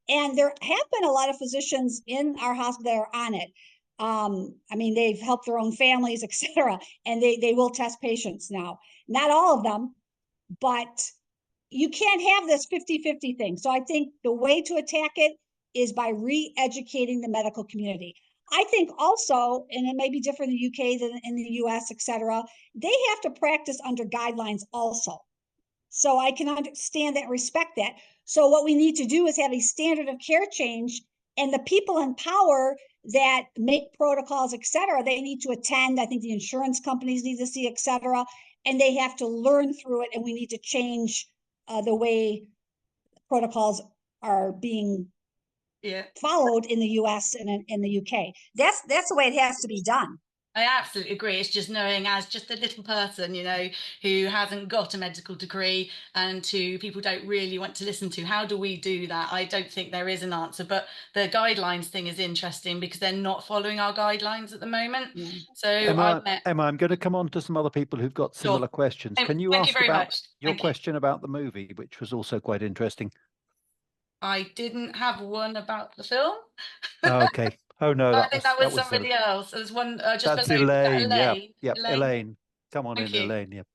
And there have been a lot of physicians in our hospital that are on it. I mean, they've helped their own families, etc. And they will test patients now. Not all of them, but you can't have this 50-50 thing. So I think the way to attack it is by re-educating the medical community. I think also, and it may be different in the UK than in the US, etc., they have to practice under guidelines also. So I can understand that and respect that. So what we need to do is have a standard of care change, and the people in power that make protocols, etc., they need to attend. I think the insurance companies need to see, etc., and they have to learn through it. And we need to change the way protocols are being followed in the US and in the UK. That's the way it has to be done. I absolutely agree. It's just knowing, as just a little person, who hasn't got a medical degree and who people don't really want to listen to. How do we do that? I don't think there is an answer, but the guidelines thing is interesting because they're not following our guidelines at the moment. Yeah. So Emma, I'm going to come on to some other people who've got similar questions. Can you ask about your question about the movie, which was also quite interesting? I didn't have one about the film. Okay. Oh no, I think that was somebody else. There's one. That's Elaine. Yeah, Elaine. Come on Thank in, you. Elaine. Yep.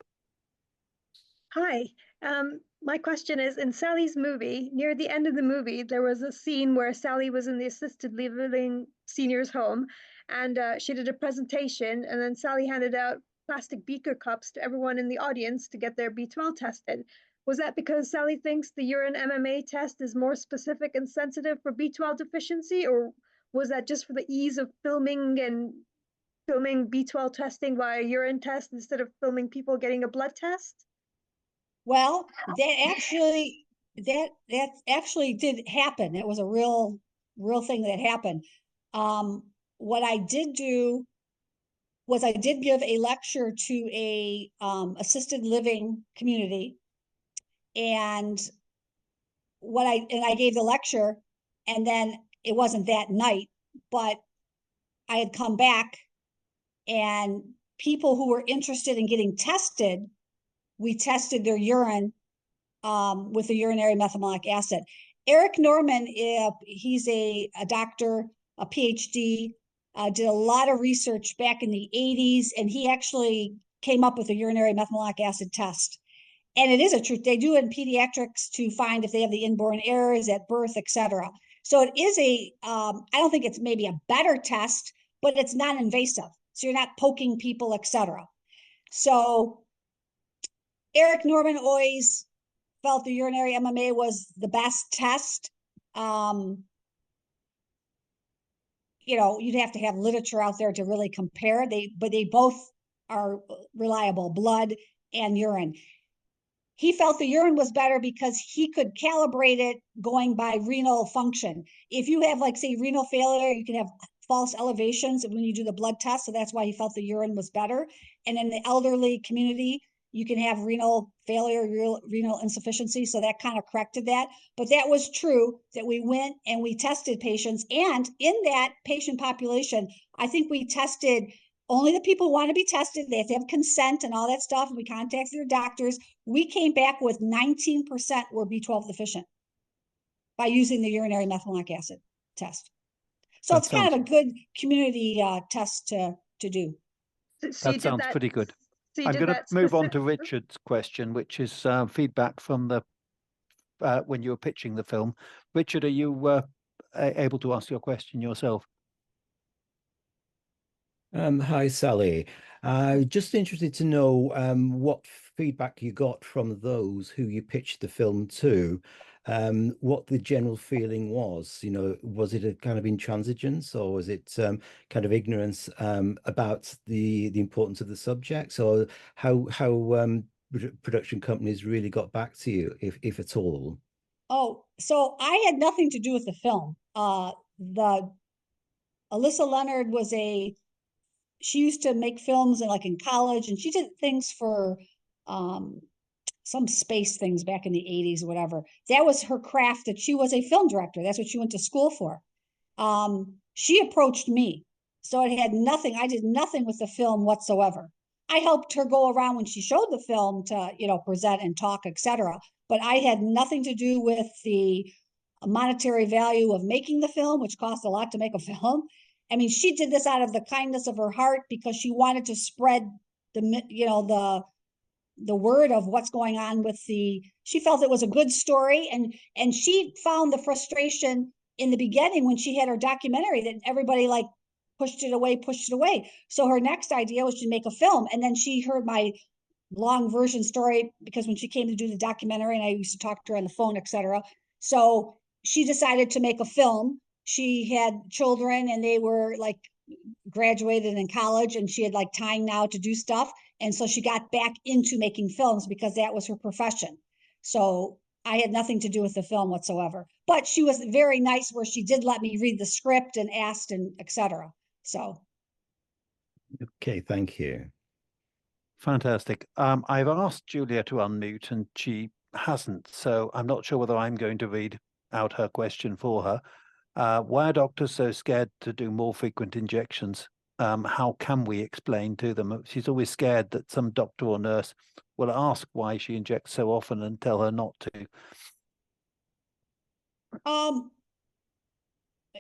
Hi. My question is, in Sally's movie, near the end of the movie, there was a scene where Sally was in the assisted living seniors home, and she did a presentation, and then Sally handed out plastic beaker cups to everyone in the audience to get their B12 tested. Was that because Sally thinks the urine MMA test is more specific and sensitive for B12 deficiency, or was that just for the ease of filming B12 testing via urine test instead of filming people getting a blood test? Well, that actually did happen. It was a real thing that happened. What I did do was I did give a lecture to a assisted living community, and I gave the lecture, and then it wasn't that night, but I had come back, and people who were interested in getting tested, we tested their urine with the urinary methylmalonic acid. Eric Norman, he's a doctor, a PhD, did a lot of research back in the 80s, and he actually came up with a urinary methylmalonic acid test. And it is a truth. They do it in pediatrics to find if they have the inborn errors at birth, etc. So it is I don't think it's maybe a better test, but it's non-invasive. So you're not poking people, etc. So Eric Norman always felt the urinary MMA was the best test. You'd have to have literature out there to really compare. But they both are reliable, blood and urine. He felt the urine was better because he could calibrate it going by renal function. If you have, like, say, renal failure, you can have false elevations when you do the blood test. So that's why he felt the urine was better. And in the elderly community, you can have renal failure, renal insufficiency. So that kind of corrected that. But that was true that we went and we tested patients. And in that patient population, I think we tested only the people who want to be tested. They have to have consent and all that stuff. And we contacted their doctors. We came back with 19% were B12 deficient by using the urinary methylmalonic acid test. So it's kind of a good community test to do. So That sounds pretty good. So I'm going to move on to Richard's question, which is feedback from the when you were pitching the film. Richard, are you able to ask your question yourself? Hi, Sally. Just interested to know what feedback you got from those who you pitched the film to, what the general feeling was. Was it a kind of intransigence, or was it kind of ignorance about the importance of the subject, or how production companies really got back to you, if at all? Oh, so I had nothing to do with the film. The Alyssa Leonard she used to make films in college, and she did things for some space things back in the 80s or whatever. That was her craft, that she was a film director. That's what she went to school for. She approached me. So it had nothing, I did nothing with the film whatsoever. I helped her go around when she showed the film to, present and talk, etc. But I had nothing to do with the monetary value of making the film, which cost a lot to make a film. I mean, she did this out of the kindness of her heart because she wanted to spread the word of what's going on with she felt it was a good story, and she found the frustration in the beginning when she had her documentary that everybody pushed it away. So her next idea was to make a film, and then she heard my long version story because when she came to do the documentary, and I used to talk to her on the phone, etc. So she decided to make a film. She had children, and they were graduated in college, and she had time now to do stuff. And so she got back into making films because that was her profession. So I had nothing to do with the film whatsoever. But she was very nice where she did let me read the script and asked and etc. So. Okay, thank you. Fantastic. I've asked Julia to unmute and she hasn't. So I'm not sure whether I'm going to read out her question for her. Why are doctors so scared to do more frequent injections? How can we explain to them? She's always scared that some doctor or nurse will ask why she injects so often and tell her not to.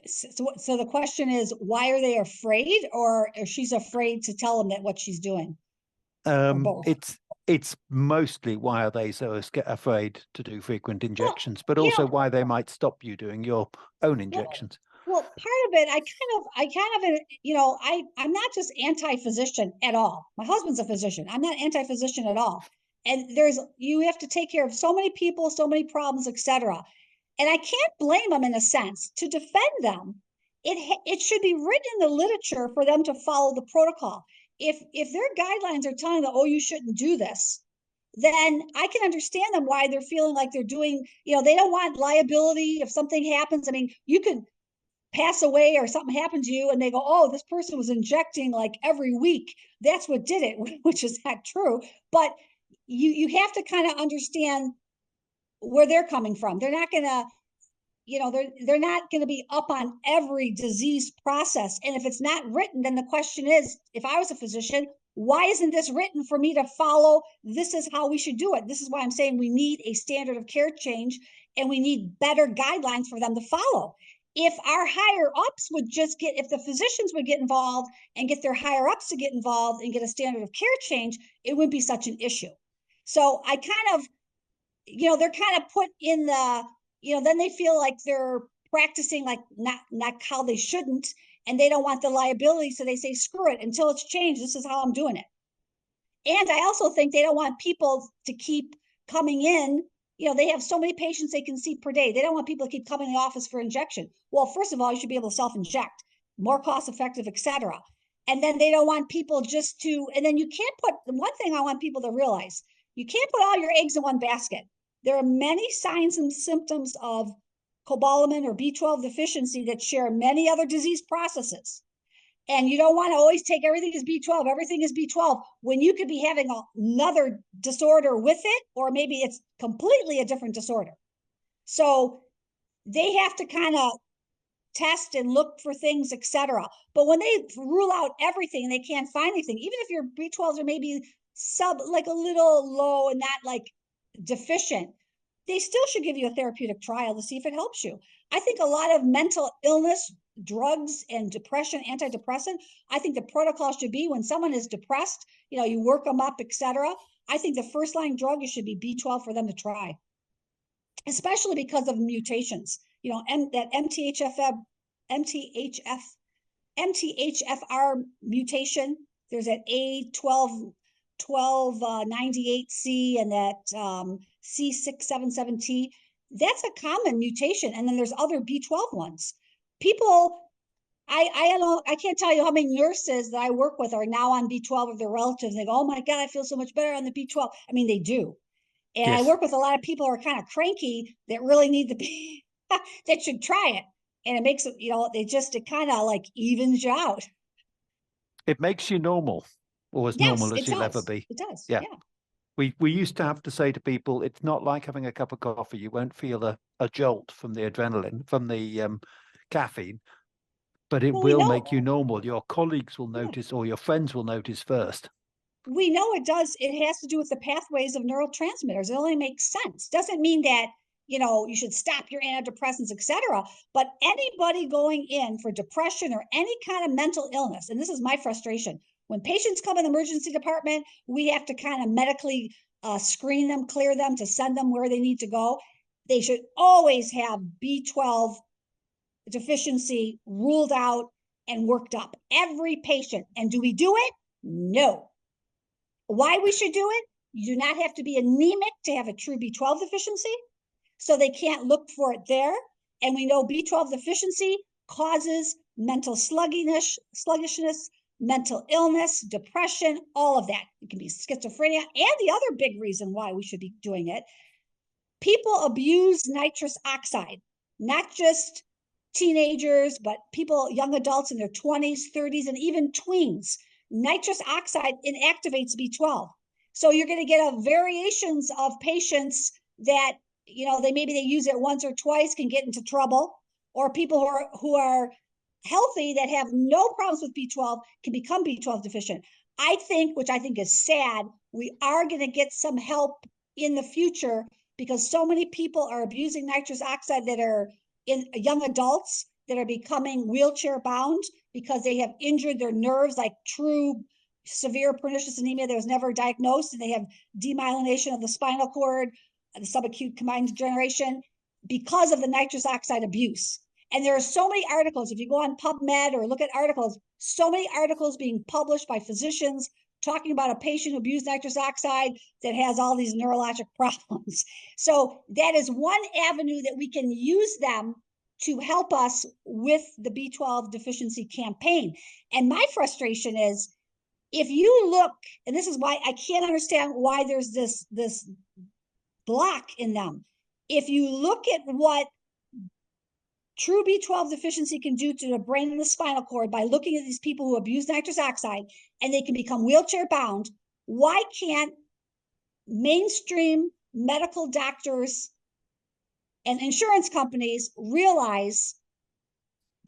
So the question is, why are they afraid, or she's afraid to tell them that what she's doing? both? It's mostly why are they so afraid to do frequent injections, but you also know- why they might stop you doing your own injections. Well, part of it, I kind of, you know, I'm not just anti-physician at all. My husband's a physician. I'm not anti-physician at all. And you have to take care of so many people, so many problems, etc. And I can't blame them in a sense. To defend them, it should be written in the literature for them to follow the protocol. If their guidelines are telling them, oh, you shouldn't do this, then I can understand them why they're feeling like they're doing, you know, they don't want liability if something happens. I mean, you could pass away or something happened to you and they go, oh, this person was injecting like every week. That's what did it, which is not true. But you have to kind of understand where they're coming from. They're not going to, you know, they're not going to be up on every disease process. And if it's not written, then the question is, if I was a physician, why isn't this written for me to follow? This is how we should do it. This is why I'm saying we need a standard of care change and we need better guidelines for them to follow. If our higher ups would just get, if the physicians would get involved and get their higher ups to get involved and get a standard of care change, it wouldn't be such an issue. So I kind of, you know, they're kind of put in the, you know, then they feel like they're practicing like not how they shouldn't, and they don't want the liability, so they say, screw it, until it's changed, this is how I'm doing it. And I also think they don't want people to keep coming in. You know, they have so many patients they can see per day. They don't want people to keep coming in the office for injection. Well, first of all, you should be able to self-inject, more cost-effective, etc. And then they don't want people just to, and then you can't put, one thing I want people to realize, you can't put all your eggs in one basket. There are many signs and symptoms of cobalamin or B12 deficiency that share many other disease processes. And you don't want to always take everything as B12, everything is B12, when you could be having another disorder with it, or maybe it's completely a different disorder. So they have to kind of test and look for things, etc. But when they rule out everything and they can't find anything, even if your B12s are maybe like a little low and not like deficient, they still should give you a therapeutic trial to see if it helps you. I think a lot of mental illness, drugs and depression, antidepressant, I think the protocol should be when someone is depressed, you know, you work them up, etc. I think the first line drug should be B12 for them to try, especially because of mutations. You know, that MTHFR mutation. There's that A1298C and that C677T. That's a common mutation. And then there's other B12 ones. People, I can't tell you how many nurses that I work with are now on B12 of their relatives. They go, oh my God, I feel so much better on the B12. I mean, they do. And yes. I work with a lot of people who are kind of cranky that really need to be, that should try it. And it makes it, you know, it kind of like evens you out. It makes you normal, or as normal as you'll ever be. It does. Yeah. We used to have to say to people, it's not like having a cup of coffee. You won't feel a jolt from the adrenaline, from the caffeine, but it will make you normal. Your colleagues will notice, or your friends will notice first. We know it does. It has to do with the pathways of neurotransmitters. It only makes sense. Doesn't mean that, you know, you should stop your antidepressants, etc. But anybody going in for depression or any kind of mental illness, and this is my frustration, when patients come in the emergency department, we have to kind of medically screen them, clear them to send them where they need to go. They should always have B12 deficiency ruled out and worked up. Every patient. And do we do it? No. Why we should do it? You do not have to be anemic to have a true B12 deficiency, so they can't look for it there. And we know B12 deficiency causes mental sluggishness, mental illness, depression, all of that. It can be schizophrenia. And the other big reason why we should be doing it, people abuse nitrous oxide, not just teenagers, but people, young adults in their 20s, 30s, and even tweens. Nitrous oxide inactivates B12. So you're going to get variations of patients that, you know, they use it once or twice, can get into trouble, or people who are healthy that have no problems with B12 can become B12 deficient. I think, which I think is sad, we are going to get some help in the future because so many people are abusing nitrous oxide that are in young adults that are becoming wheelchair bound because they have injured their nerves, like true severe pernicious anemia that was never diagnosed, and they have demyelination of the spinal cord, the subacute combined degeneration, because of the nitrous oxide abuse. And there are so many articles, if you go on PubMed or look at articles, so many articles being published by physicians talking about a patient who abused nitrous oxide that has all these neurologic problems. So that is one avenue that we can use them to help us with the B12 deficiency campaign. And my frustration is, if you look, and this is why I can't understand why there's this block in them. If you look at what true B12 deficiency can do to the brain and the spinal cord by looking at these people who abuse nitrous oxide and they can become wheelchair bound, why can't mainstream medical doctors and insurance companies realize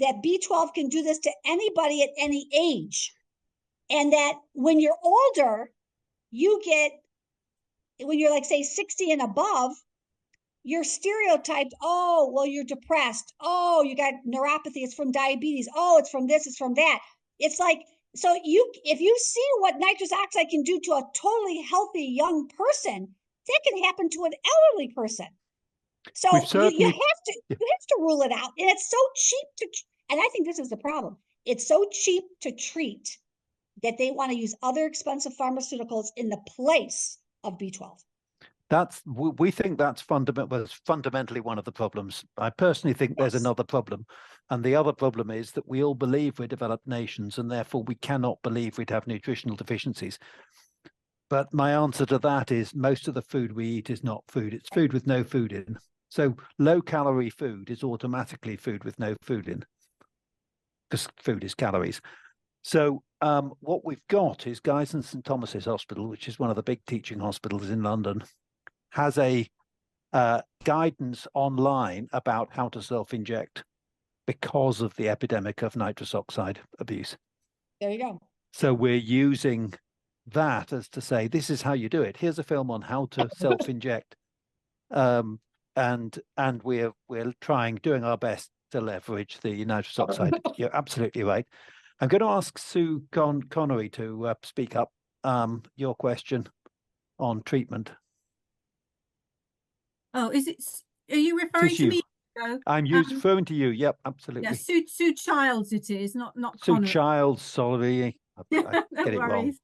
that B12 can do this to anybody at any age? And that when you're older, when you're like, say, 60 and above, you're stereotyped. Oh, well, you're depressed. Oh, you got neuropathy. It's from diabetes. Oh, it's from this, it's from that. It's like, so if you see what nitrous oxide can do to a totally healthy young person, that can happen to an elderly person. So you have to rule it out. And it's so cheap and I think this is the problem. It's so cheap to treat that they want to use other expensive pharmaceuticals in the place of B12. We think that's fundamentally one of the problems. I personally think there's another problem. And the other problem is that we all believe we're developed nations, and therefore we cannot believe we'd have nutritional deficiencies. But my answer to that is most of the food we eat is not food. It's food with no food in. So low-calorie food is automatically food with no food in, because food is calories. So what we've got is Guy's and St Thomas's Hospital, which is one of the big teaching hospitals in London, has a guidance online about how to self-inject because of the epidemic of nitrous oxide abuse. There you go. So we're using that as to say, this is how you do it. Here's a film on how to self-inject. And we're doing our best to leverage the nitrous oxide. You're absolutely right. I'm going to ask Sue Connery to speak up your question on treatment. Oh, are you referring to me? I'm referring to you. Yep, absolutely. Yeah, Sue Childs it is, not Sue Connery. Childs, sorry. I No get it wrong. worries.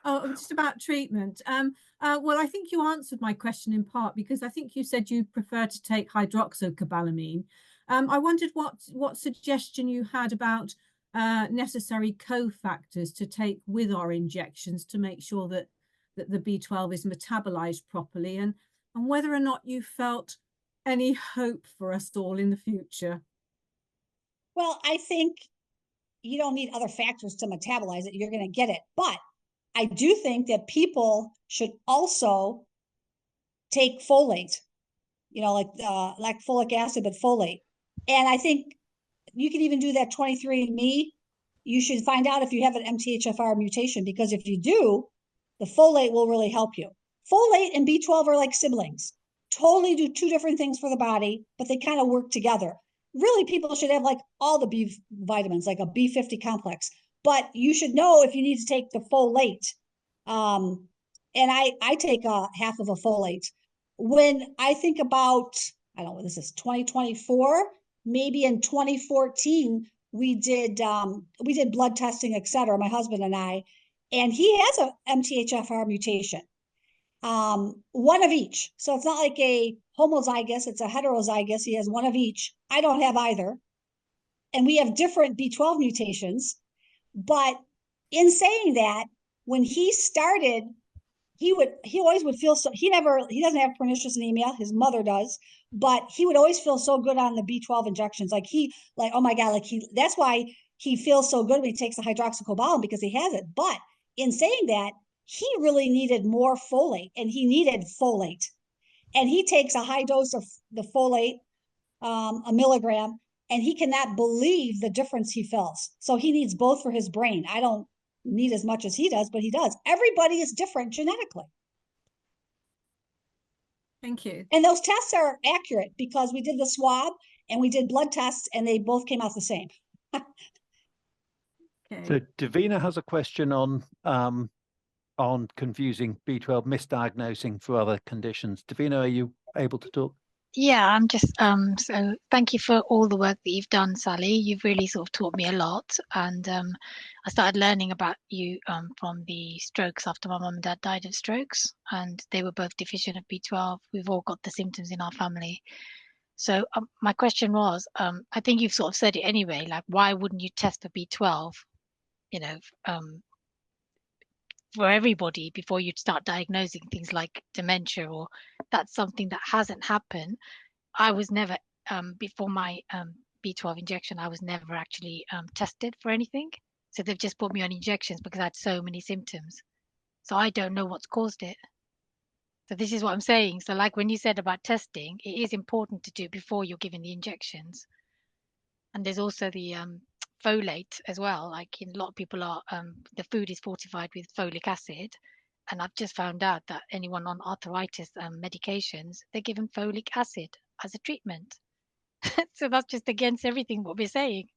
Oh, just about treatment. Well, I think you answered my question in part because I think you said you prefer to take hydroxycobalamin. I wondered what suggestion you had about necessary cofactors to take with our injections to make sure that the B12 is metabolized properly, and whether or not you felt any hope for us all in the future. Well, I think you don't need other factors to metabolize it. You're going to get it. But I do think that people should also take folate, like folic acid, but folate. And I think you can even do that 23andMe. You should find out if you have an MTHFR mutation, because if you do, the folate will really help you. Folate and B12 are like siblings. Totally do two different things for the body, but they kind of work together. Really, people should have like all the B vitamins, like a B50 complex. But you should know if you need to take the folate. And I take half of a folate. When I think about, I don't know, this is 2024, maybe in 2014, we did blood testing, et cetera, my husband and I, and he has a MTHFR mutation. One of each. So it's not like a homozygous, it's a heterozygous. He has one of each. I don't have either. And we have different B12 mutations. But in saying that, when he started, he always would feel so, he doesn't have pernicious anemia, his mother does, but he would always feel so good on the B12 injections. Oh my God, that's why he feels so good when he takes the hydroxycobalamin, because he has it. But in saying that, he really needed more folate, and he needed folate. And he takes a high dose of the folate, a milligram, and he cannot believe the difference he feels. So he needs both for his brain. I don't need as much as he does, but he does. Everybody is different genetically. Thank you. And those tests are accurate because we did the swab and we did blood tests and they both came out the same. So Okay. Davina has a question on confusing B12 misdiagnosing for other conditions. Davina, are you able to talk? Yeah, I'm just so thank you for all the work that you've done, Sally. You've really sort of taught me a lot, and I started learning about you from the strokes after my mum and dad died of strokes, and they were both deficient of B12. We've all got the symptoms in our family. So my question was, I think you've sort of said it anyway, like why wouldn't you test for B12, you know, for everybody before you start diagnosing things like dementia, or that's something that hasn't happened. I was never, before my B12 injection, I was never actually tested for anything. So they've just put me on injections because I had so many symptoms. So I don't know what's caused it. So this is what I'm saying. So like when you said about testing, it is important to do before you're given the injections. And there's also the folate as well. Like a lot of people are, the food is fortified with folic acid. And I've just found out that anyone on arthritis medications, they're given folic acid as a treatment. So that's just against everything what we're saying.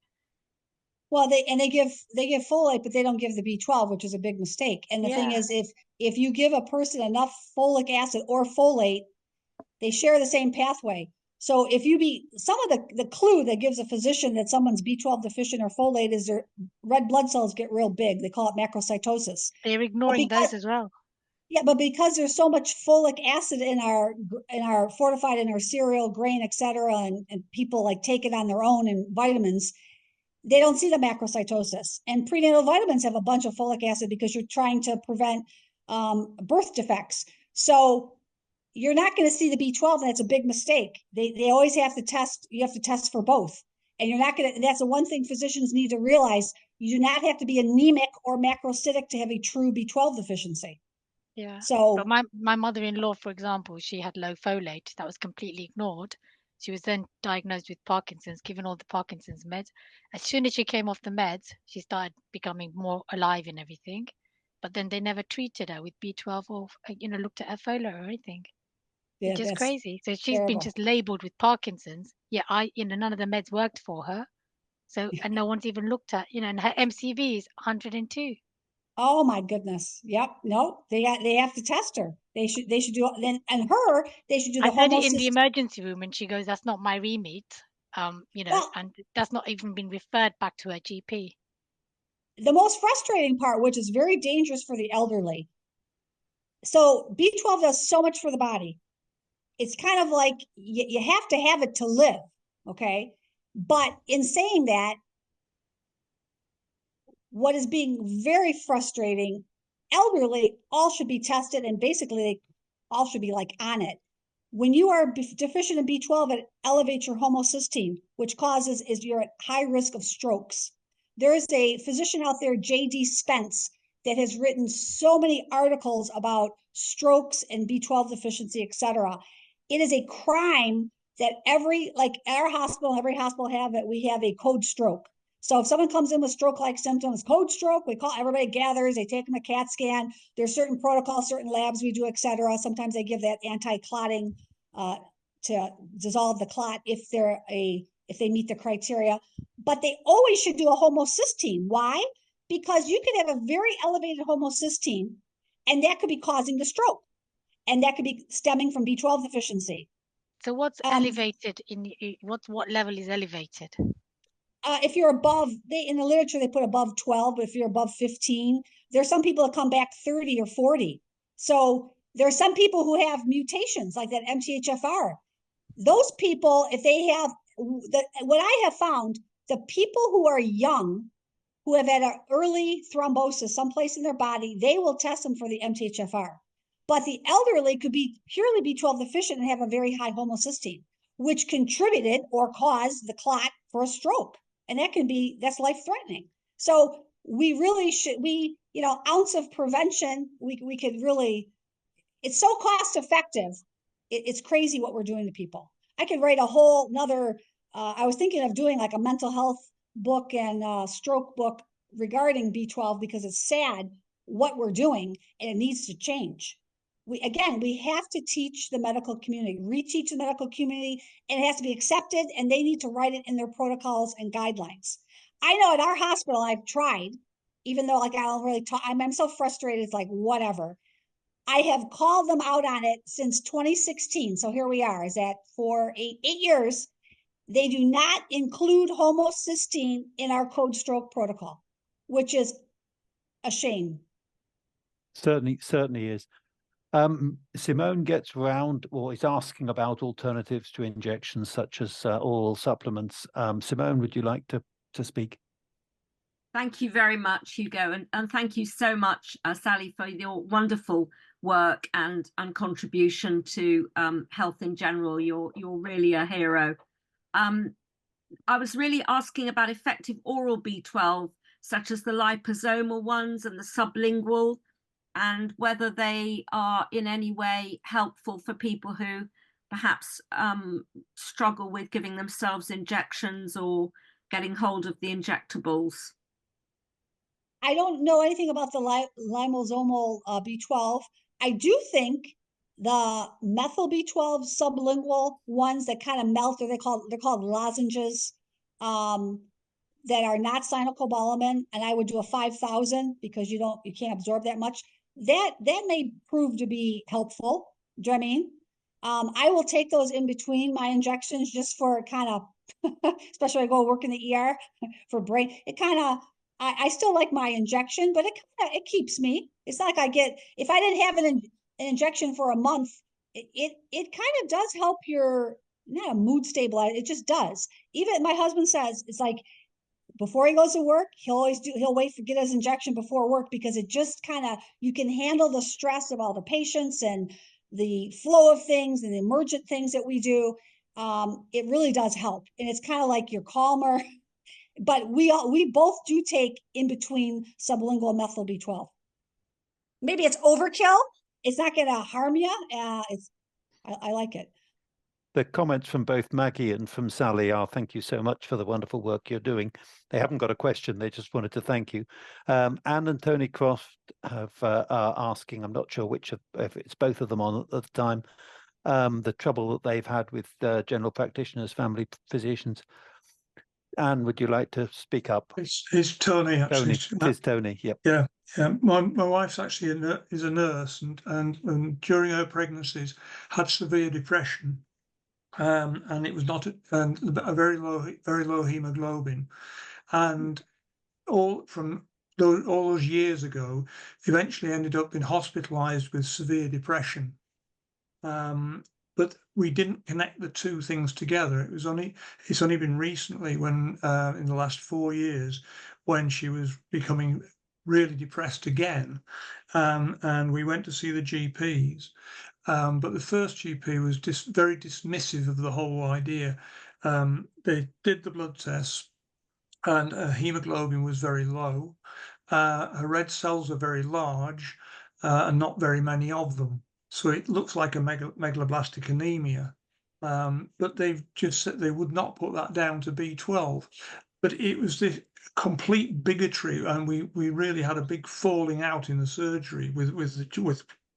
Well, they give folate, but they don't give the B12, which is a big mistake. And the thing Yeah. is, if you give a person enough folic acid or folate, they share the same pathway. So if you be some of the clue that gives a physician that someone's B12 deficient or folate is their red blood cells get real big. They call it macrocytosis. They're ignoring those as well. Yeah, but because there's so much folic acid in our fortified in our cereal, grain, etc., and people like take it on their own and vitamins, they don't see the macrocytosis. And prenatal vitamins have a bunch of folic acid because you're trying to prevent birth defects. So you're not going to see the B12, and that's a big mistake. They always have to test. You have to test for both, and you're not going to. That's the one thing physicians need to realize. You do not have to be anemic or macrocytic to have a true B12 deficiency. Yeah. So, but my mother-in-law, for example, she had low folate that was completely ignored. She was then diagnosed with Parkinson's, given all the Parkinson's meds. As soon as she came off the meds, she started becoming more alive and everything. But then they never treated her with B12 or looked at her folate or anything. yeah, It's just that's crazy. So she's been terrible. just labeled with Parkinson's. Yeah, none of the meds worked for her. So and no one's even looked at, and her MCV is 102. Oh my goodness. Yep. No, they have to test her. They should do then, and her, they should do the I said it in the homocysteine. emergency room, and she goes, "That's not my remit." Well, And that's not even been referred back to her GP. the most frustrating part, which is very dangerous for the elderly. So B12 does so much for the body. It's kind of like you have to have it to live. Okay. But in saying that, what is being very frustrating, elderly all should be tested, and basically they all should be like on it. When you are deficient in B12, it elevates your homocysteine, which is you're at high risk of strokes. There is a physician out there, J.D. Spence, that has written so many articles about strokes and B12 deficiency, etc. It is a crime that every every hospital have it. We have a code stroke. So if someone comes in with stroke-like symptoms, code stroke, we call everybody gathers, they take them a CAT scan. There's certain protocols, certain labs we do, etc. Sometimes they give that anti-clotting to dissolve the clot if they meet the criteria. But they always should do a homocysteine. Why? Because you could have a very elevated homocysteine, and that could be causing the stroke, and that could be stemming from B12 deficiency. So what's elevated what level is elevated? If you're above, in the literature they put above 12, but if you're above 15, there's some people that come back 30 or 40. So there are some people who have mutations like that MTHFR. Those people, if they have what I have found, the people who are young, who have had an early thrombosis someplace in their body, they will test them for the MTHFR. But the elderly could be purely B12 deficient and have a very high homocysteine, which contributed or caused the clot for a stroke. And that's life-threatening. So we really should, ounce of prevention, we could really, it's so cost effective. It's crazy what we're doing to people. I could write a whole nother, I was thinking of doing like a mental health book and stroke book regarding B12 because it's sad what we're doing and it needs to change. We have to teach the medical community, reteach the medical community, and it has to be accepted, and they need to write it in their protocols and guidelines. I know at our hospital, I've tried, even though like I don't really talk, I'm so frustrated. It's like, whatever. I have called them out on it since 2016. So here we are, is that for 8 years. They do not include homocysteine in our code stroke protocol, which is a shame. Certainly is. Simone gets round or is asking about alternatives to injections such as oral supplements. Simone, would you like to speak? Thank you very much, Hugo, and thank you so much, Sally, for your wonderful work and contribution to health in general. You're really a hero. I was really asking about effective oral B12, such as the liposomal ones and the sublingual, and whether they are in any way helpful for people who perhaps struggle with giving themselves injections or getting hold of the injectables. I don't know anything about the liposomal B12. I do think the methyl B12 sublingual ones that kind of melt, or they're called lozenges, that are not cyanocobalamin, and I would do a 5,000 because you can't absorb that much. That may prove to be helpful. Do you know what I mean? I will take those in between my injections just for kind of, especially when I go work in the ER for brain. It kind of, I still like my injection, but it keeps me. It's not like if I didn't have an injection for a month, it kind of does help your, not a mood stabilizer. It just does. Even my husband says, it's like, before he goes to work, he'll get his injection before work, because it just kind of, you can handle the stress of all the patients and the flow of things and the emergent things that we do. It really does help. And it's kind of like you're calmer, but we both do take in between sublingual methyl B12. Maybe it's overkill. It's not going to harm you. I like it. The comments from both Maggie and from Sally are, thank you so much for the wonderful work you're doing. They haven't got a question, they just wanted to thank you. Anne and Tony Croft are asking, I'm not sure which if it's both of them on at the time, the trouble that they've had with general practitioners, family physicians. Anne, would you like to speak up? It's Tony, actually. Tony, it is Tony, yep. Yeah. My wife's actually is a nurse, and during her pregnancies had severe depression. And it was not a very low hemoglobin, and all those years ago, eventually ended up being hospitalized with severe depression. But we didn't connect the two things together. It's only been recently, when in the last 4 years, when she was becoming really depressed again, and we went to see the GPs. But the first GP was very dismissive of the whole idea. They did the blood tests, and her hemoglobin was very low. Her red cells are very large, and not very many of them. So it looks like a megaloblastic anemia. But they've just said they would not put that down to B12. But it was this complete bigotry, and we really had a big falling out in the surgery with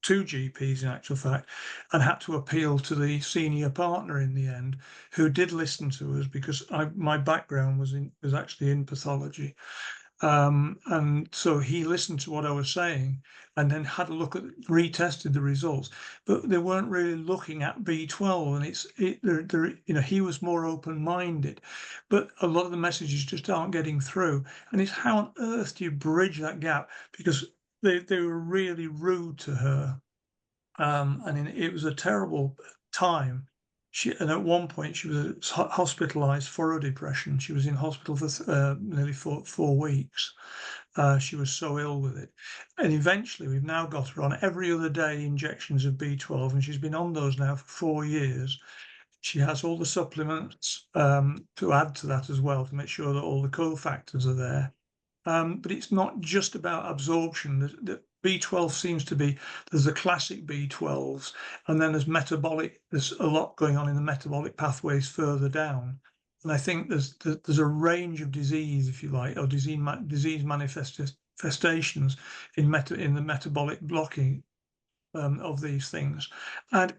2 GPs in actual fact, and had to appeal to the senior partner in the end, who did listen to us, because my background was actually in pathology. And so he listened to what I was saying, and then had a look at, retested the results, but they weren't really looking at B12, and he was more open-minded, but a lot of the messages just aren't getting through. And it's how on earth do you bridge that gap? Because they were really rude to her, and it was a terrible time. And at one point she was hospitalized for her depression. She was in hospital for nearly 4 weeks. She was so ill with it. And eventually we've now got her on every other day injections of B12, and she's been on those now for 4 years. She has all the supplements to add to that as well, to make sure that all the cofactors are there. But it's not just about absorption. The B12 seems to be, there's the classic B12s, and then there's a lot going on in the metabolic pathways further down. And I think there's a range of disease, if you like, or disease manifestations in the metabolic blocking of these things. And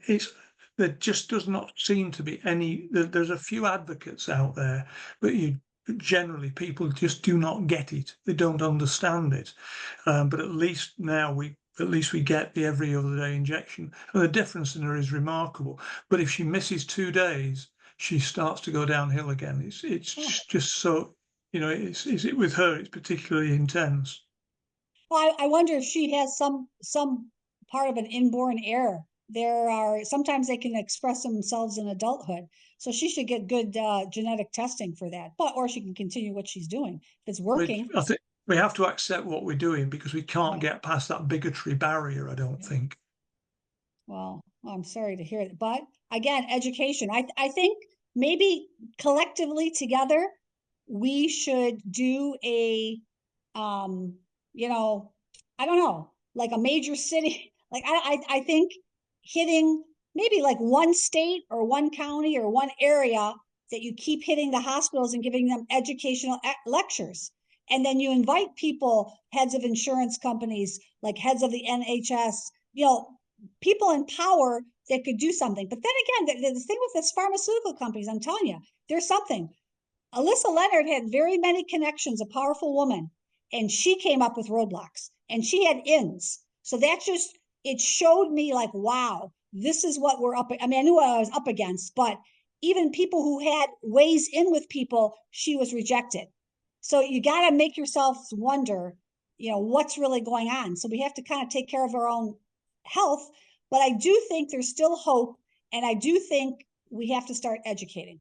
there just does not seem to be any, there's a few advocates out there, but you generally people just do not get it. They don't understand it. But at least now we get the every other day injection, and the difference in her is remarkable. But if she misses 2 days, she starts to go downhill again. It's just so, you know, it's with her, it's particularly intense. Well, I wonder if she has some part of an inborn error. There are sometimes they can express themselves in adulthood, so she should get good genetic testing for that. But or she can continue what she's doing if it's working. I think we have to accept what we're doing because we can't Right. get past that bigotry barrier, I don't think. Well, I'm sorry to hear it, but again, education. I think maybe collectively together we should do a you know, I don't know, like a major city. Like I think hitting maybe like one state or one county or one area that you keep hitting the hospitals and giving them educational lectures. And then you invite people, heads of insurance companies, like heads of the NHS, you know, people in power that could do something. But then again, the thing with this pharmaceutical companies, I'm telling you, there's something. Alyssa Leonard had very many connections, a powerful woman, and she came up with roadblocks and she had ins. So that just, it showed me like, wow, this is what we're up. I mean, I knew what I was up against, but even people who had ways in with people, she was rejected. So you got to make yourself wonder, you know, what's really going on. So we have to kind of take care of our own health. But I do think there's still hope. And I do think we have to start educating.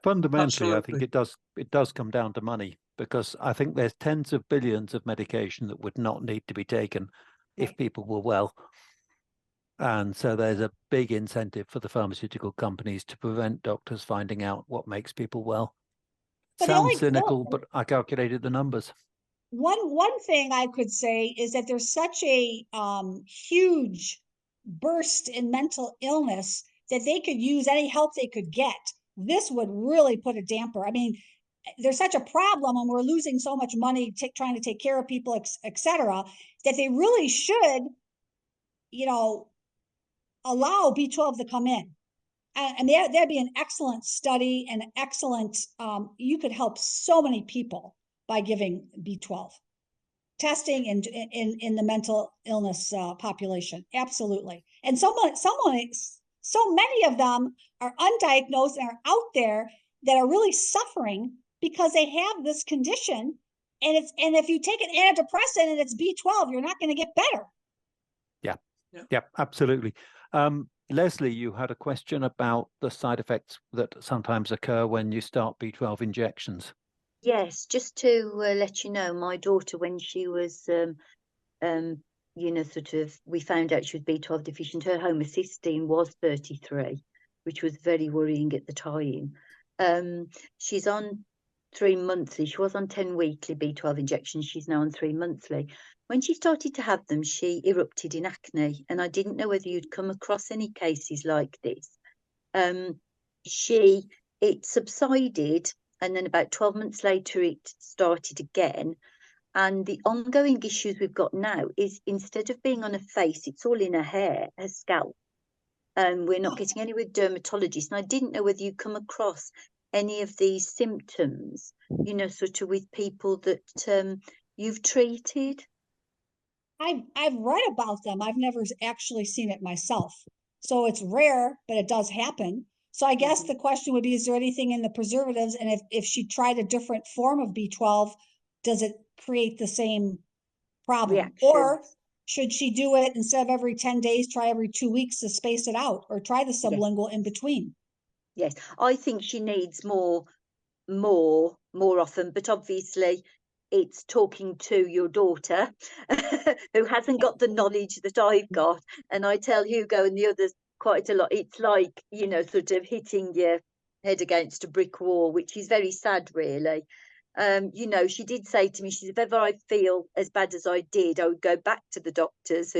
Fundamentally, I Absolutely. think it does come down to money, because I think there's tens of billions of medication that would not need to be taken if people were well. And so there's a big incentive for the pharmaceutical companies to prevent doctors finding out what makes people well. But Sounds cynical, but I calculated the numbers. One thing I could say is that there's such a huge burst in mental illness that they could use any help they could get. This would really put a damper. I mean, there's such a problem and we're losing so much money trying to take care of people, et cetera, that they really should, you know, allow B12 to come in. And that'd be an excellent study and excellent, you could help so many people by giving B12 testing in the mental illness population. Absolutely. And so many of them are undiagnosed and are out there that are really suffering because they have this condition. And if you take an antidepressant and it's B12, you're not going to get better. Yeah, absolutely. Leslie, you had a question about the side effects that sometimes occur when you start B12 injections. Yes, just to let you know, my daughter, when she was, you know, sort of, we found out she was B12 deficient, her homocysteine was 33, which was very worrying at the time. She's on 3 monthly. She was on 10 weekly B12 injections. She's now on 3 monthly. When she started to have them, she erupted in acne, and I didn't know whether you'd come across any cases like this. It subsided, and then about 12 months later, it started again. And the ongoing issues we've got now is instead of being on her face, it's all in her hair, her scalp. And we're not getting any with dermatologists. And I didn't know whether you come across any of these symptoms, you know, sort of with people that you've treated. I've read about them. I've never actually seen it myself. So it's rare, but it does happen. So I guess the question would be, is there anything in the preservatives? And if she tried a different form of B12, does it create the same problem? Reaction. Or should she do it instead of every 10 days, try every 2 weeks to space it out, or try the sublingual in between? Yes, I think she needs more often, but obviously it's talking to your daughter who hasn't got the knowledge that I've got. And I tell Hugo and the others quite a lot. It's like, you know, sort of hitting your head against a brick wall, which is very sad, really. You know, she did say to me, she said, if ever I feel as bad as I did, I would go back to the doctors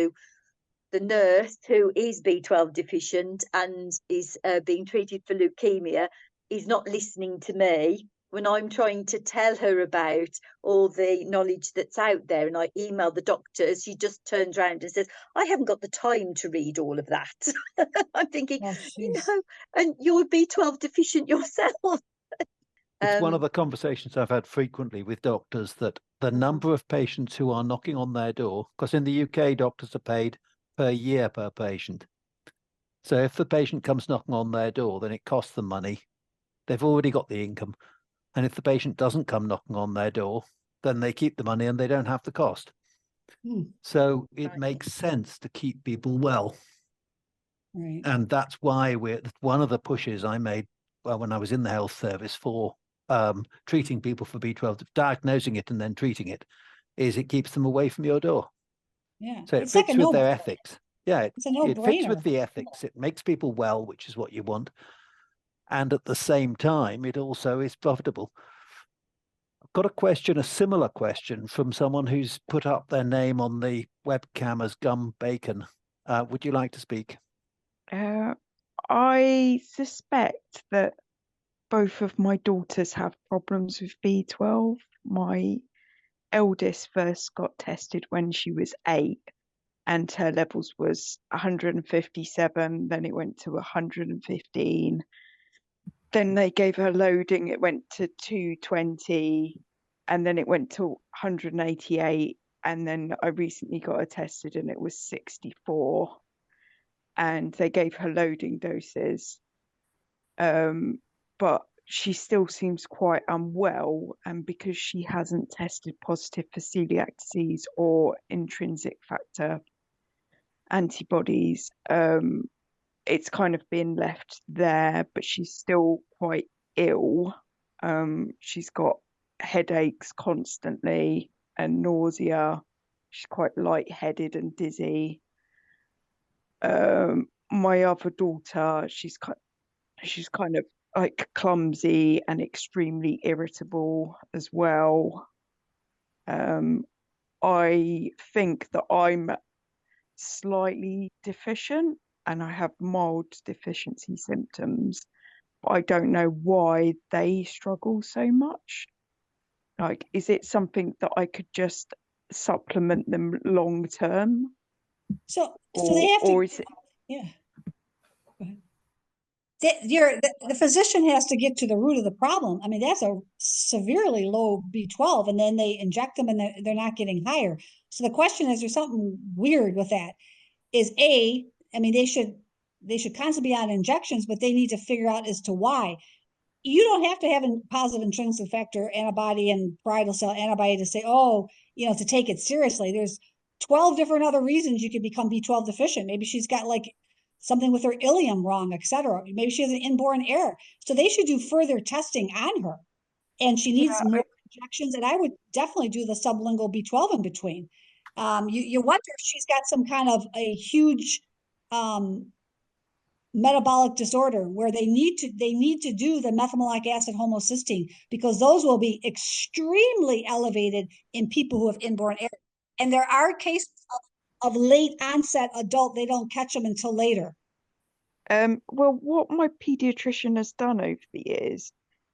the nurse who is B12 deficient and is being treated for leukemia is not listening to me when I'm trying to tell her about all the knowledge that's out there. And I email the doctors, she just turns around and says, I haven't got the time to read all of that. I'm thinking, you know, and you're B12 deficient yourself. It's one of the conversations I've had frequently with doctors, that the number of patients who are knocking on their door, because in the UK, doctors are paid per year per patient. So if the patient comes knocking on their door, then it costs them money. They've already got the income. And if the patient doesn't come knocking on their door, then they keep the money and they don't have the cost. So it makes sense to keep people well. Right. And that's why one of the pushes I made when I was in the health service for treating people for B12, diagnosing it and then treating it, is it keeps them away from your door. Yeah. So it It's like fits a with their no-brainer. ethics. Yeah, It's a it fits no-brainer. with the ethics. It makes people well, which is what you want. And at the same time, it also is profitable. I've got a similar question from someone who's put up their name on the webcam as Gum Bacon. Would you like to speak? I suspect that both of my daughters have problems with B12. My eldest first got tested when she was 8, and her levels was 157, then it went to 115. Then they gave her loading, it went to 220, and then it went to 188, and then I recently got her tested and it was 64. And they gave her loading doses. But she still seems quite unwell, and because she hasn't tested positive for celiac disease or intrinsic factor antibodies, it's kind of been left there, but she's still quite ill. She's got headaches constantly and nausea. She's quite lightheaded and dizzy. My other daughter, she's kind of like clumsy and extremely irritable as well. I think that I'm slightly deficient and I have mild deficiency symptoms, but I don't know why they struggle so much. Like, is it something that I could just supplement them long term? So they have to, is it... yeah. The physician has to get to the root of the problem. I mean, that's a severely low B12, and then they inject them and they're not getting higher. So the question is, there's something weird with that. I mean, they should constantly be on injections, but they need to figure out as to why. You don't have to have a positive intrinsic factor antibody and parietal cell antibody to say, oh, to take it seriously. There's 12 different other reasons you could become B12 deficient. Maybe she's got like something with her ileum wrong, etc. Maybe she has an inborn error. So they should do further testing on her. And she needs more injections. And I would definitely do the sublingual B12 in between. You wonder if she's got some kind of a huge metabolic disorder where they need to do the methylmalonic acid homocysteine, because those will be extremely elevated in people who have inborn error. And there are cases of late onset adult, they don't catch them until later. Well, what my pediatrician has done over the years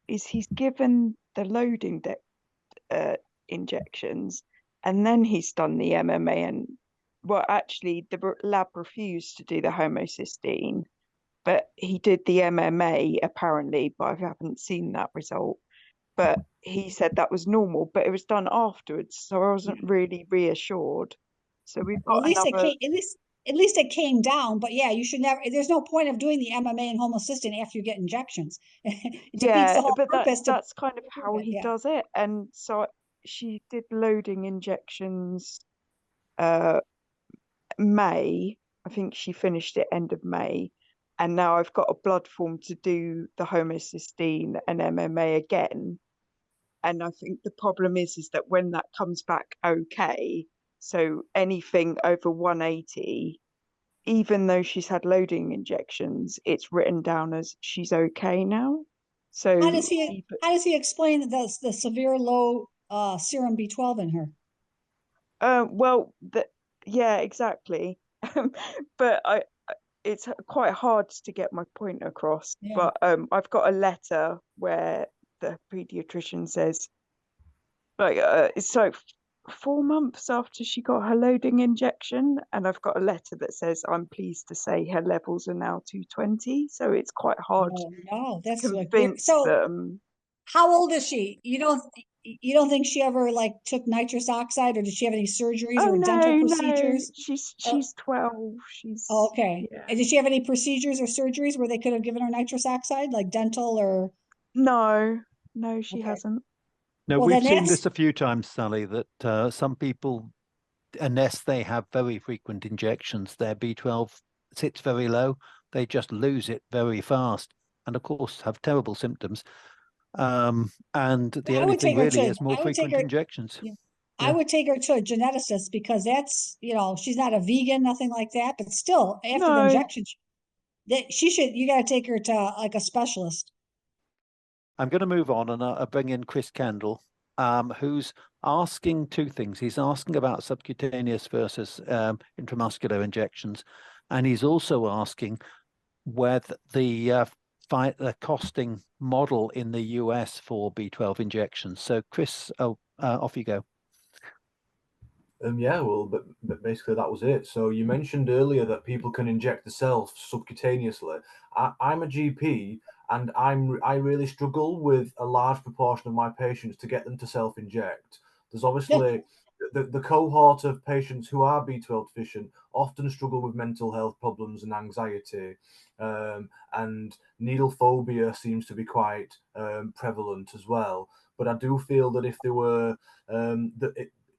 is he's given the loading injections, and then he's done the MMA. And well, actually, the lab refused to do the homocysteine, but he did the MMA apparently, but I haven't seen that result. But he said that was normal, but it was done afterwards, so I wasn't really reassured. So we've got at least it came down, but yeah, you should never. There's no point of doing the MMA and homocysteine after you get injections. It defeats the whole purpose. That's kind of how he does it. And so she did loading injections. May, I think she finished it end of May, and now I've got a blood form to do the homocysteine and MMA again. And I think the problem is that when that comes back okay, so anything over 180, even though she's had loading injections, it's written down as she's okay now. So how does he explain the severe low serum B12 in her? Yeah, exactly. But it's quite hard to get my point across. Yeah. But I've got a letter where the pediatrician says, like, it's like 4 months after she got her loading injection, and I've got a letter that says, I'm pleased to say her levels are now 220. So it's quite hard to convince them. how old is she? You don't think she ever like took nitrous oxide, or did she have any surgeries Oh or dental no, procedures? she's 12. She's Oh, okay. yeah. And did she have any procedures or surgeries where they could have given her nitrous oxide, like dental or? No, she Okay. hasn't. No, Well, we've then seen that's this a few times, Sally, that some people, unless they have very frequent injections, their B12 sits very low. They just lose it very fast, and of course have terrible symptoms. And the I only would thing take her really to is more I would take frequent her injections. yeah. I Yeah. would take her to a geneticist, because that's, she's not a vegan, nothing like that, but still after the No, injection, that you got to take her to like a specialist. I'm going to move on and bring in Chris Kendall, who's asking two things. He's asking about subcutaneous versus intramuscular injections, and he's also asking whether the costing model in the US for B12 injections. So, Chris, off you go. Yeah, well, but basically that was it. So you mentioned earlier that people can inject themselves subcutaneously. I'm a GP, and I really struggle with a large proportion of my patients to get them to self-inject. There's obviously the cohort of patients who are B12 deficient often struggle with mental health problems and anxiety, and needle phobia seems to be quite prevalent as well. But I do feel that if there were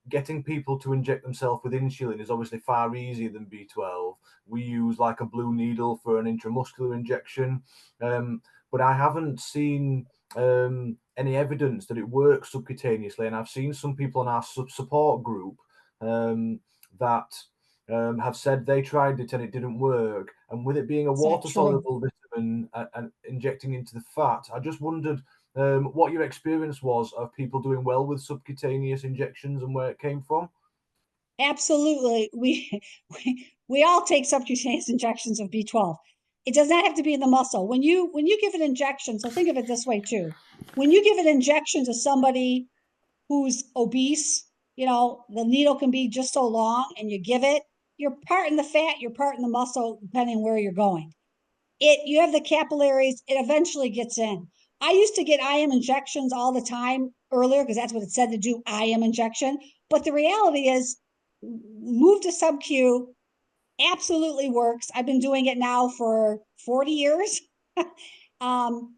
getting people to inject themselves with insulin is obviously far easier than B12. We use like a blue needle for an intramuscular injection, but I haven't seen any evidence that it works subcutaneously. And I've seen some people in our support group that have said they tried it and it didn't work. And with it being a water-soluble vitamin and injecting into the fat, I just wondered what your experience was of people doing well with subcutaneous injections and where it came from. Absolutely. We all take subcutaneous injections of B12. It does not have to be in the muscle. When you give an injection, so think of it this way too. When you give an injection to somebody who's obese, the needle can be just so long, and you give it, you're part in the fat, you're part in the muscle, depending where you're going. You have the capillaries, it eventually gets in. I used to get IM injections all the time earlier, because that's what it said to do, IM injection. But the reality is, move to sub-Q absolutely works. I've been doing it now for 40 years. And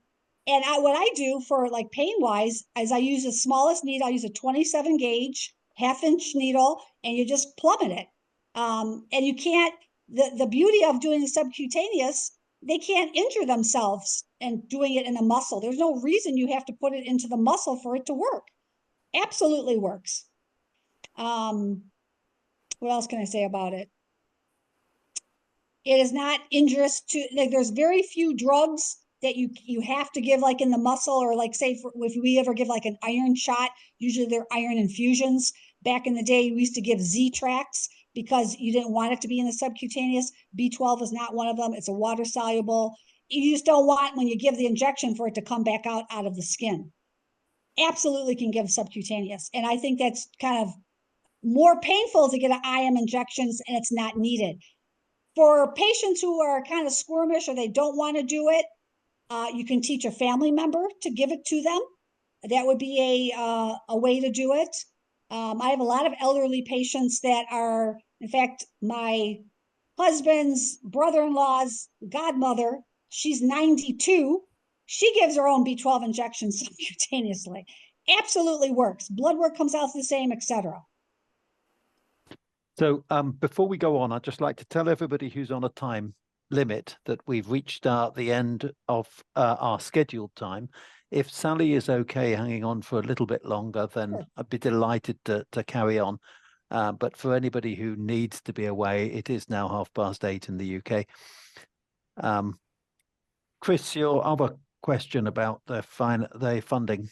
what I do for like pain wise is I use the smallest needle. I use a 27 gauge, 1/2 inch needle, and you just plummet it. And you can't, the beauty of doing the subcutaneous, they can't injure themselves and doing it in a muscle. There's no reason you have to put it into the muscle for it to work. Absolutely works. What else can I say about it? It is not injurious to, like, there's very few drugs that you have to give like in the muscle, or like say if we ever give like an iron shot, usually they're iron infusions. Back in the day, we used to give Z-Trax because you didn't want it to be in the subcutaneous. B12 is not one of them. It's a water soluble. You just don't want, when you give the injection, for it to come back out of the skin. Absolutely can give subcutaneous. And I think that's kind of more painful to get an IM injections, and it's not needed. For patients who are kind of squirmish or they don't want to do it, you can teach a family member to give it to them. That would be a way to do it. I have a lot of elderly patients that are, in fact, my husband's brother-in-law's godmother, she's 92. She gives her own B12 injections subcutaneously. Absolutely works. Blood work comes out the same, etc. So before we go on, I'd just like to tell everybody who's on a time limit that we've reached the end of our scheduled time. If Sally is okay hanging on for a little bit longer, then sure, I'd be delighted to carry on. But for anybody who needs to be away, it is now 8:30 in the UK. Chris, your other question about the funding.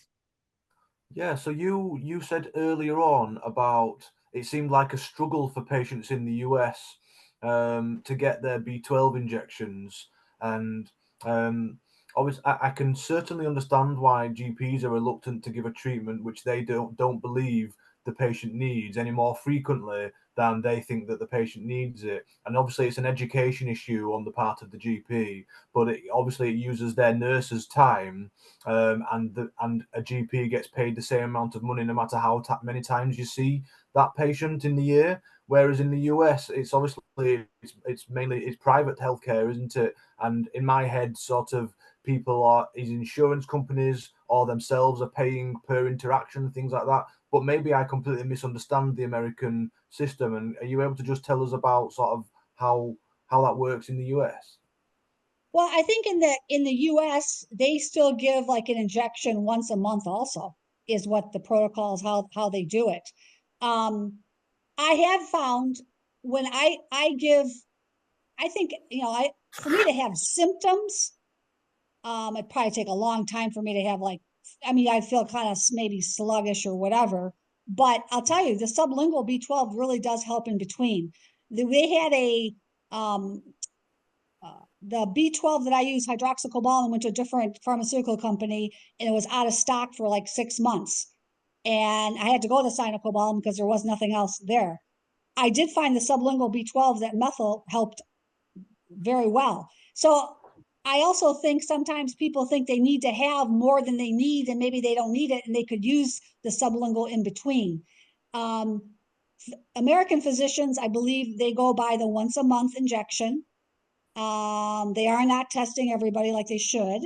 Yeah, so you said earlier on about it seemed like a struggle for patients in the US to get their B12 injections, and obviously I can certainly understand why GPs are reluctant to give a treatment which they don't believe the patient needs any more frequently than they think that the patient needs it. And obviously it's an education issue on the part of the GP, but obviously it uses their nurse's time, and a GP gets paid the same amount of money no matter how many times you see that patient in the year. Whereas in the US, it's obviously it's mainly private healthcare, isn't it? And in my head, sort of people are insurance companies or themselves are paying per interaction, things like that. But maybe I completely misunderstand the American system. And are you able to just tell us about sort of how that works in the US? Well, I think in the US, they still give like an injection once a month also, is what the protocol is, how they do it. I have found when I give, I think, for me to have symptoms, it'd probably take a long time for me to have I feel kind of maybe sluggish or whatever, but I'll tell you, the sublingual B12 really does help in between. They had the B12 that I use, hydroxycobalamin, went to a different pharmaceutical company and it was out of stock for like 6 months. And I had to go to cyanocobalamin because there was nothing else there. I did find the sublingual B12 that methyl helped very well. So I also think sometimes people think they need to have more than they need and maybe they don't need it and they could use the sublingual in between. American physicians, I believe they go by the once a month injection. They are not testing everybody like they should.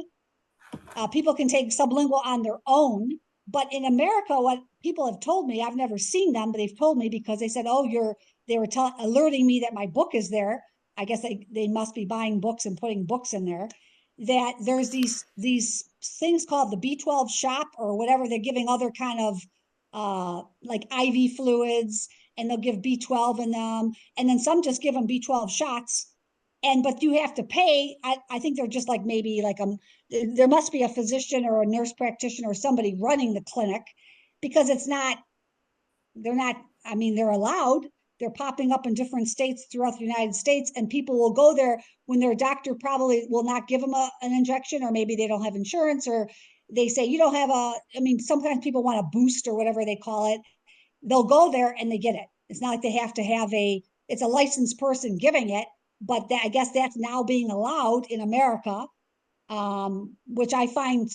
People can take sublingual on their own, but in America, what people have told me, I've never seen them, but they've told me because they said, oh, they were alerting me that my book is there. I guess they must be buying books and putting books in there, that there's these things called the B12 shop or whatever. They're giving other kind of like IV fluids, and they'll give B12 in them. And then some just give them B12 shots. But you have to pay. I think they're just like maybe like there must be a physician or a nurse practitioner or somebody running the clinic, because they're allowed. They're popping up in different states throughout the United States, and people will go there when their doctor probably will not give them an injection, or maybe they don't have insurance, or they say you don't have sometimes people want a boost or whatever they call it. They'll go there and they get it. It's not like they have to have it's a licensed person giving it, but I guess that's now being allowed in America, which I find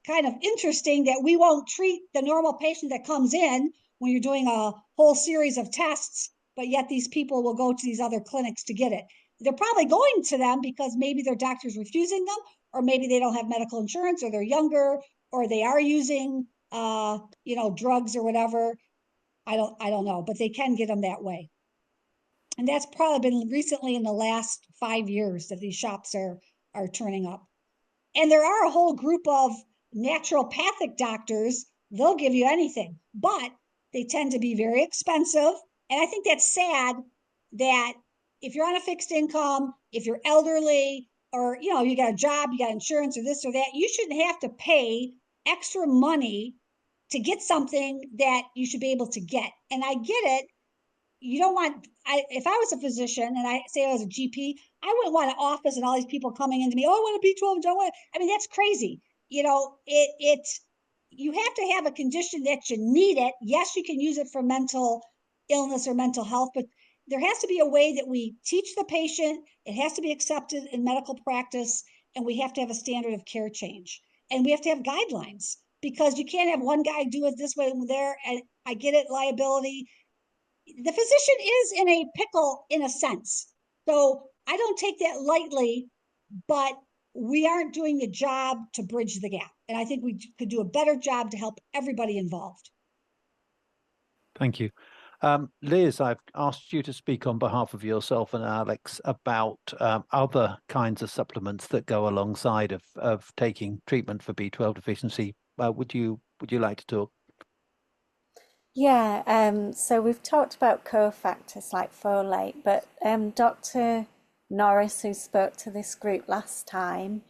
kind of interesting, that we won't treat the normal patient that comes in when you're doing a whole series of tests, but yet these people will go to these other clinics to get it. They're probably going to them because maybe their doctor's refusing them, or maybe they don't have medical insurance, or they're younger, or they are using drugs or whatever. I don't know, but they can get them that way. And that's probably been recently in the last 5 years that these shops are turning up. And there are a whole group of naturopathic doctors. They'll give you anything, but they tend to be very expensive. And I think that's sad that if you're on a fixed income, if you're elderly, or you got a job, you got insurance or this or that, you shouldn't have to pay extra money to get something that you should be able to get. And I get it. You don't want, if I was a physician and I say I was a GP, I wouldn't want an office and all these people coming into me, oh, I want a B12, don't want. That's crazy. You have to have a condition that you need it. Yes, you can use it for mental illness or mental health, but there has to be a way that we teach the patient. It has to be accepted in medical practice, and we have to have a standard of care change. And we have to have guidelines, because you can't have one guy do it this way and there. And I get it, liability. The physician is in a pickle in a sense. So I don't take that lightly, but we aren't doing the job to bridge the gap. And I think we could do a better job to help everybody involved. Thank you. Liz, I've asked you to speak on behalf of yourself and Alex about other kinds of supplements that go alongside of taking treatment for B12 deficiency. Would you like to talk? Yeah, so we've talked about cofactors like folate, but Dr. Norris, who spoke to this group last time,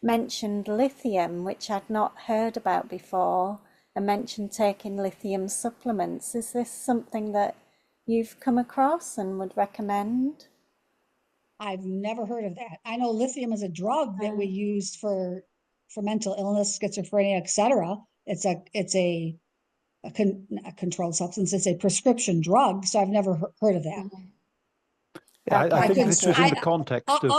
mentioned lithium, which I'd not heard about before, and mentioned taking lithium supplements. Is this something that you've come across and would recommend? I've never heard of that. I know lithium is a drug that we use for mental illness, schizophrenia, etc. It's a a controlled substance. It's a prescription drug, so I've never heard of that. Yeah, I think this was in the I- context of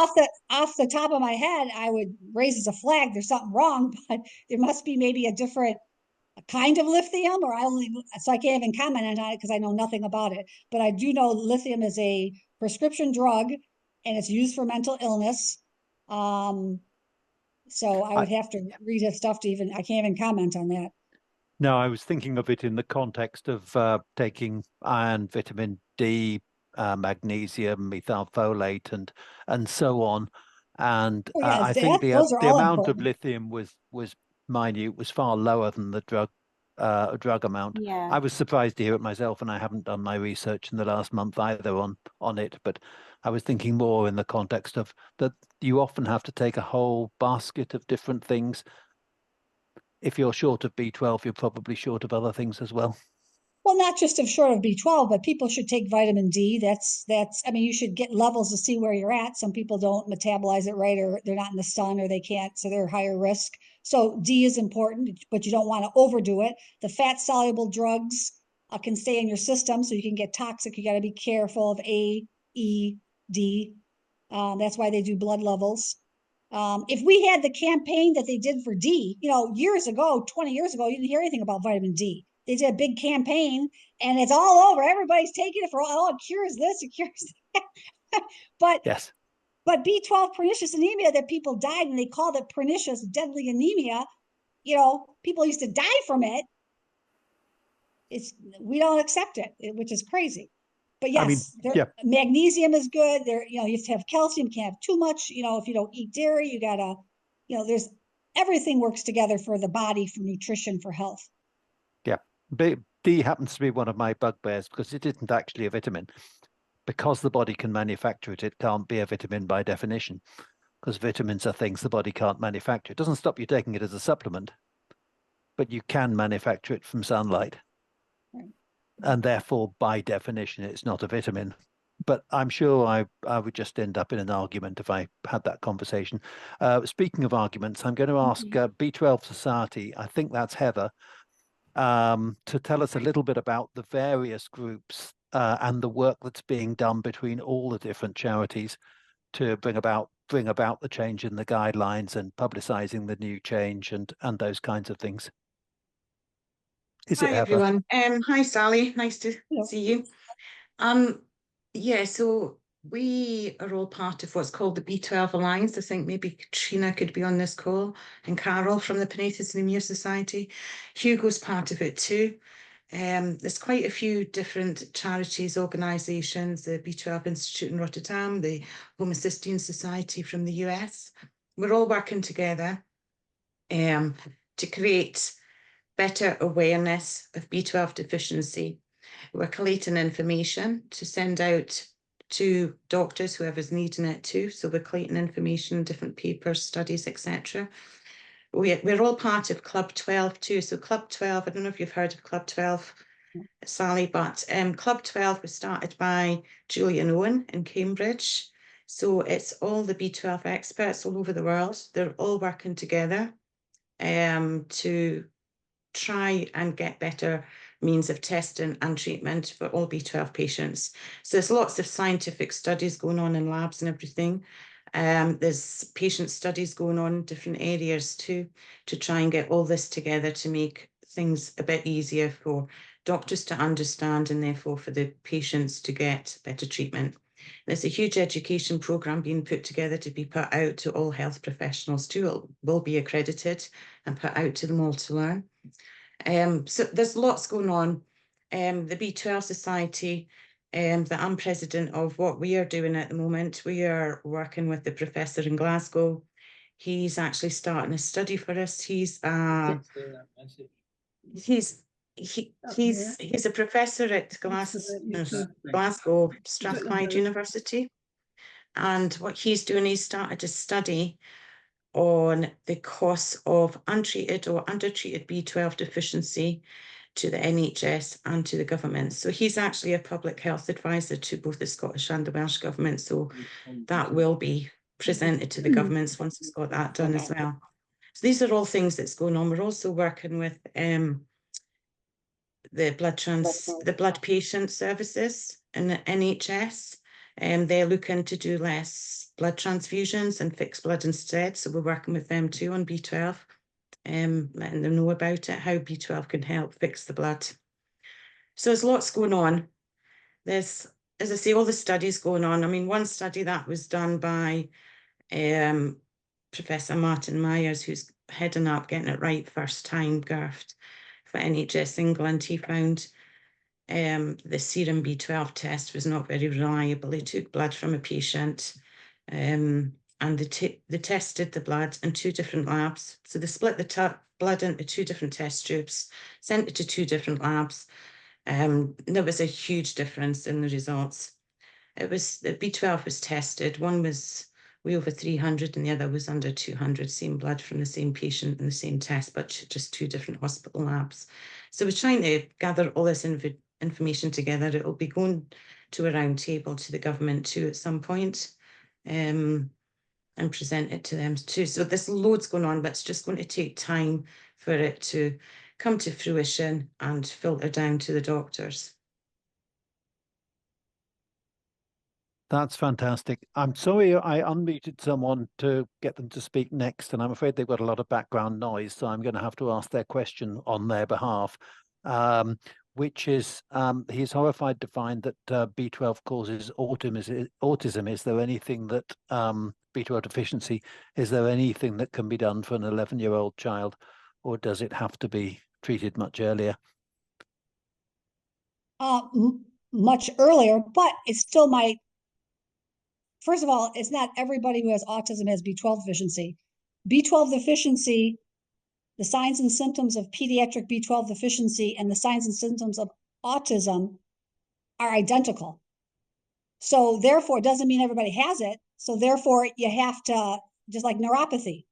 off the top of my head, I would raise as a flag. There's something wrong, but there must be maybe a different kind of lithium, or so I can't even comment on it because I know nothing about it. But I do know lithium is a prescription drug, and it's used for mental illness. So I would have to read his stuff to even. I can't even comment on that. No, I was thinking of it in the context of taking iron, vitamin D, magnesium, methylfolate, and so on. And Oh, yeah, I think those are the all amount of important. lithium was minute, was far lower than the drug amount. Yeah. I was surprised to hear it myself, and I haven't done my research in the last month either on it. But I was thinking more in the context of that you often have to take a whole basket of different things. If you're short of B12, you're probably short of other things as well. Well, not just of short of B12, but people should take vitamin D. I mean, you should get levels to see where you're at. Some people don't metabolize it right, or they're not in the sun, or they can't, so they're higher risk. So D is important, but you don't want to overdo it. The fat soluble drugs can stay in your system, so you can get toxic. You got to be careful of A, E, D. That's why they do blood levels. If we had the campaign that they did for D, years ago, 20 years ago, you didn't hear anything about vitamin D. They did a big campaign, and it's all over. Everybody's taking it for it cures this, it cures that. But yes, but B12 pernicious anemia, that people died, and they called it pernicious deadly anemia. People used to die from it. We don't accept it, which is crazy. But yes, magnesium is good. You have to have calcium. You can't have too much. If you don't eat dairy, you gotta, there's everything works together for the body, for nutrition, for health. Yeah, D happens to be one of my bugbears because it isn't actually a vitamin. Because the body can manufacture it, it can't be a vitamin by definition. Because vitamins are things the body can't manufacture. It doesn't stop you taking it as a supplement, but you can manufacture it from sunlight. Right. And therefore, by definition, it's not a vitamin. But I'm sure I would just end up in an argument if I had that conversation. Speaking of arguments, I'm going to ask B12 Society, I think that's Heather, to tell us a little bit about the various groups and the work that's being done between all the different charities to bring about the change in the guidelines and publicizing the new change and those kinds of things. Hi everyone. Hi Sally, nice to see you. Yeah, so we are all part of what's called the B12 Alliance. I think maybe Katrina could be on this call, and Carol from the Pernicious Anemia Society. Hugo's part of it too. There's quite a few different charities, organisations, the B12 Institute in Rotterdam, the Homocysteine Society from the US. We're all working together to create better awareness of B12 deficiency. We're collating information to send out to doctors, whoever's needing it too. So we're collating information, different papers, studies, etc. We're all part of Club 12 too. So Club 12, I don't know if you've heard of Club 12, Sally, but Club 12 was started by Julian Owen in Cambridge. So it's all the B12 experts all over the world. They're all working together to try and get better means of testing and treatment for all B12 patients. So there's lots of scientific studies going on in labs and everything. There's patient studies going on in different areas too, to try and get all this together to make things a bit easier for doctors to understand and therefore for the patients to get better treatment. There's a huge education programme being put together to be put out to all health professionals too. It will be accredited and put out to them all to learn. So there's lots going on. The B12 Society, that I'm president of, what we are doing at the moment, we are working with the professor in Glasgow. He's actually starting a study for us. He's a professor at Glasgow Strathclyde University. And what he's doing, he's started a study on the costs of untreated or undertreated B12 deficiency to the NHS and to the government. So he's actually a public health advisor to both the Scottish and the Welsh government. So that will be presented to the governments once it's got that done as well. So these are all things that's going on. We're also working with the blood patient services in the NHS. They're looking to do less blood transfusions and fix blood instead. So we're working with them too on B12, letting them know about it, how B12 can help fix the blood. So there's lots going on. There's, as I say, all the studies going on. I mean, one study that was done by Professor Martin Myers, who's heading up Getting It Right First Time, GIRFT, for NHS England, he found the serum B12 test was not very reliable. He took blood from a patient and they tested the blood in 2 different labs. So they split the blood into 2 different test tubes, sent it to 2 different labs. There was a huge difference in the results. The B12 was tested. One was way over 300 and the other was under 200, same blood from the same patient and the same test, but just 2 different hospital labs. So we're trying to gather all this information together. It will be going to a round table to the government too at some point, and present it to them too. So there's loads going on, but it's just going to take time for it to come to fruition and filter down to the doctors. That's fantastic. I'm sorry I unmuted someone to get them to speak next, and I'm afraid they've got a lot of background noise, so I'm going to have to ask their question on their behalf, which is, he's horrified to find that B12 causes autism. Is there anything that, B12 deficiency, is there anything that can be done for an 11-year-old child, or does it have to be treated much earlier? Much earlier, but it's still might. First of all, it's not everybody who has autism has B12 deficiency. B12 deficiency, the signs and symptoms of pediatric B12 deficiency and the signs and symptoms of autism are identical. So therefore, it doesn't mean everybody has it. So therefore, you have to, just like neuropathy.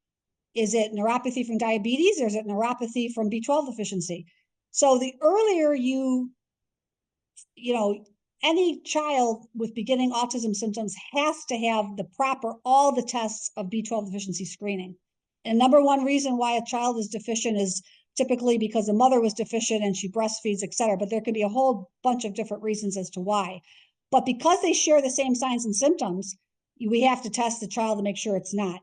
Is it neuropathy from diabetes or is it neuropathy from B12 deficiency? So the earlier you know, any child with beginning autism symptoms has to have all the tests of B12 deficiency screening. And number one reason why a child is deficient is typically because the mother was deficient and she breastfeeds, et cetera. But there could be a whole bunch of different reasons as to why. But because they share the same signs and symptoms, we have to test the child to make sure it's not.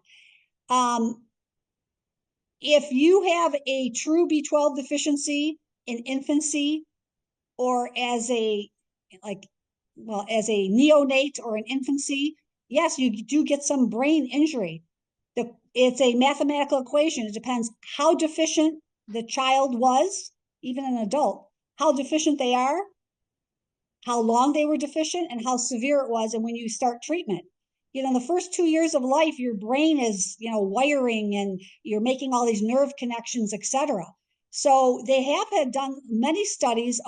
If you have a true B12 deficiency in infancy, or as a neonate or an infancy, yes, you do get some brain injury. It's a mathematical equation. It depends how deficient the child was, even an adult, how deficient they are, how long they were deficient, and how severe it was. And when you start treatment, the first 2 years of life, your brain is, wiring and you're making all these nerve connections, etc. So they have done many studies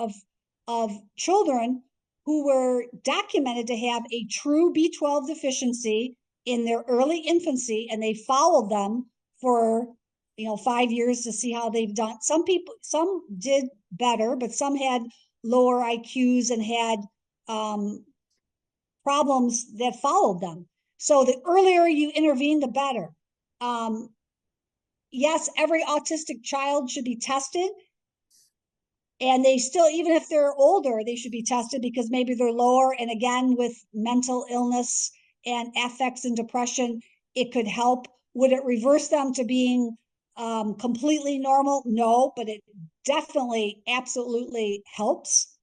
of children who were documented to have a true B12 deficiency in their early infancy, and they followed them for 5 years to see how they've done. Some did better, but some had lower IQs and had problems that followed them. So the earlier you intervene, the better. Yes, every autistic child should be tested. And they still, even if they're older, they should be tested because maybe they're lower. And again, with mental illness and affects and depression, it could help. Would it reverse them to being completely normal? No, but it definitely, absolutely helps.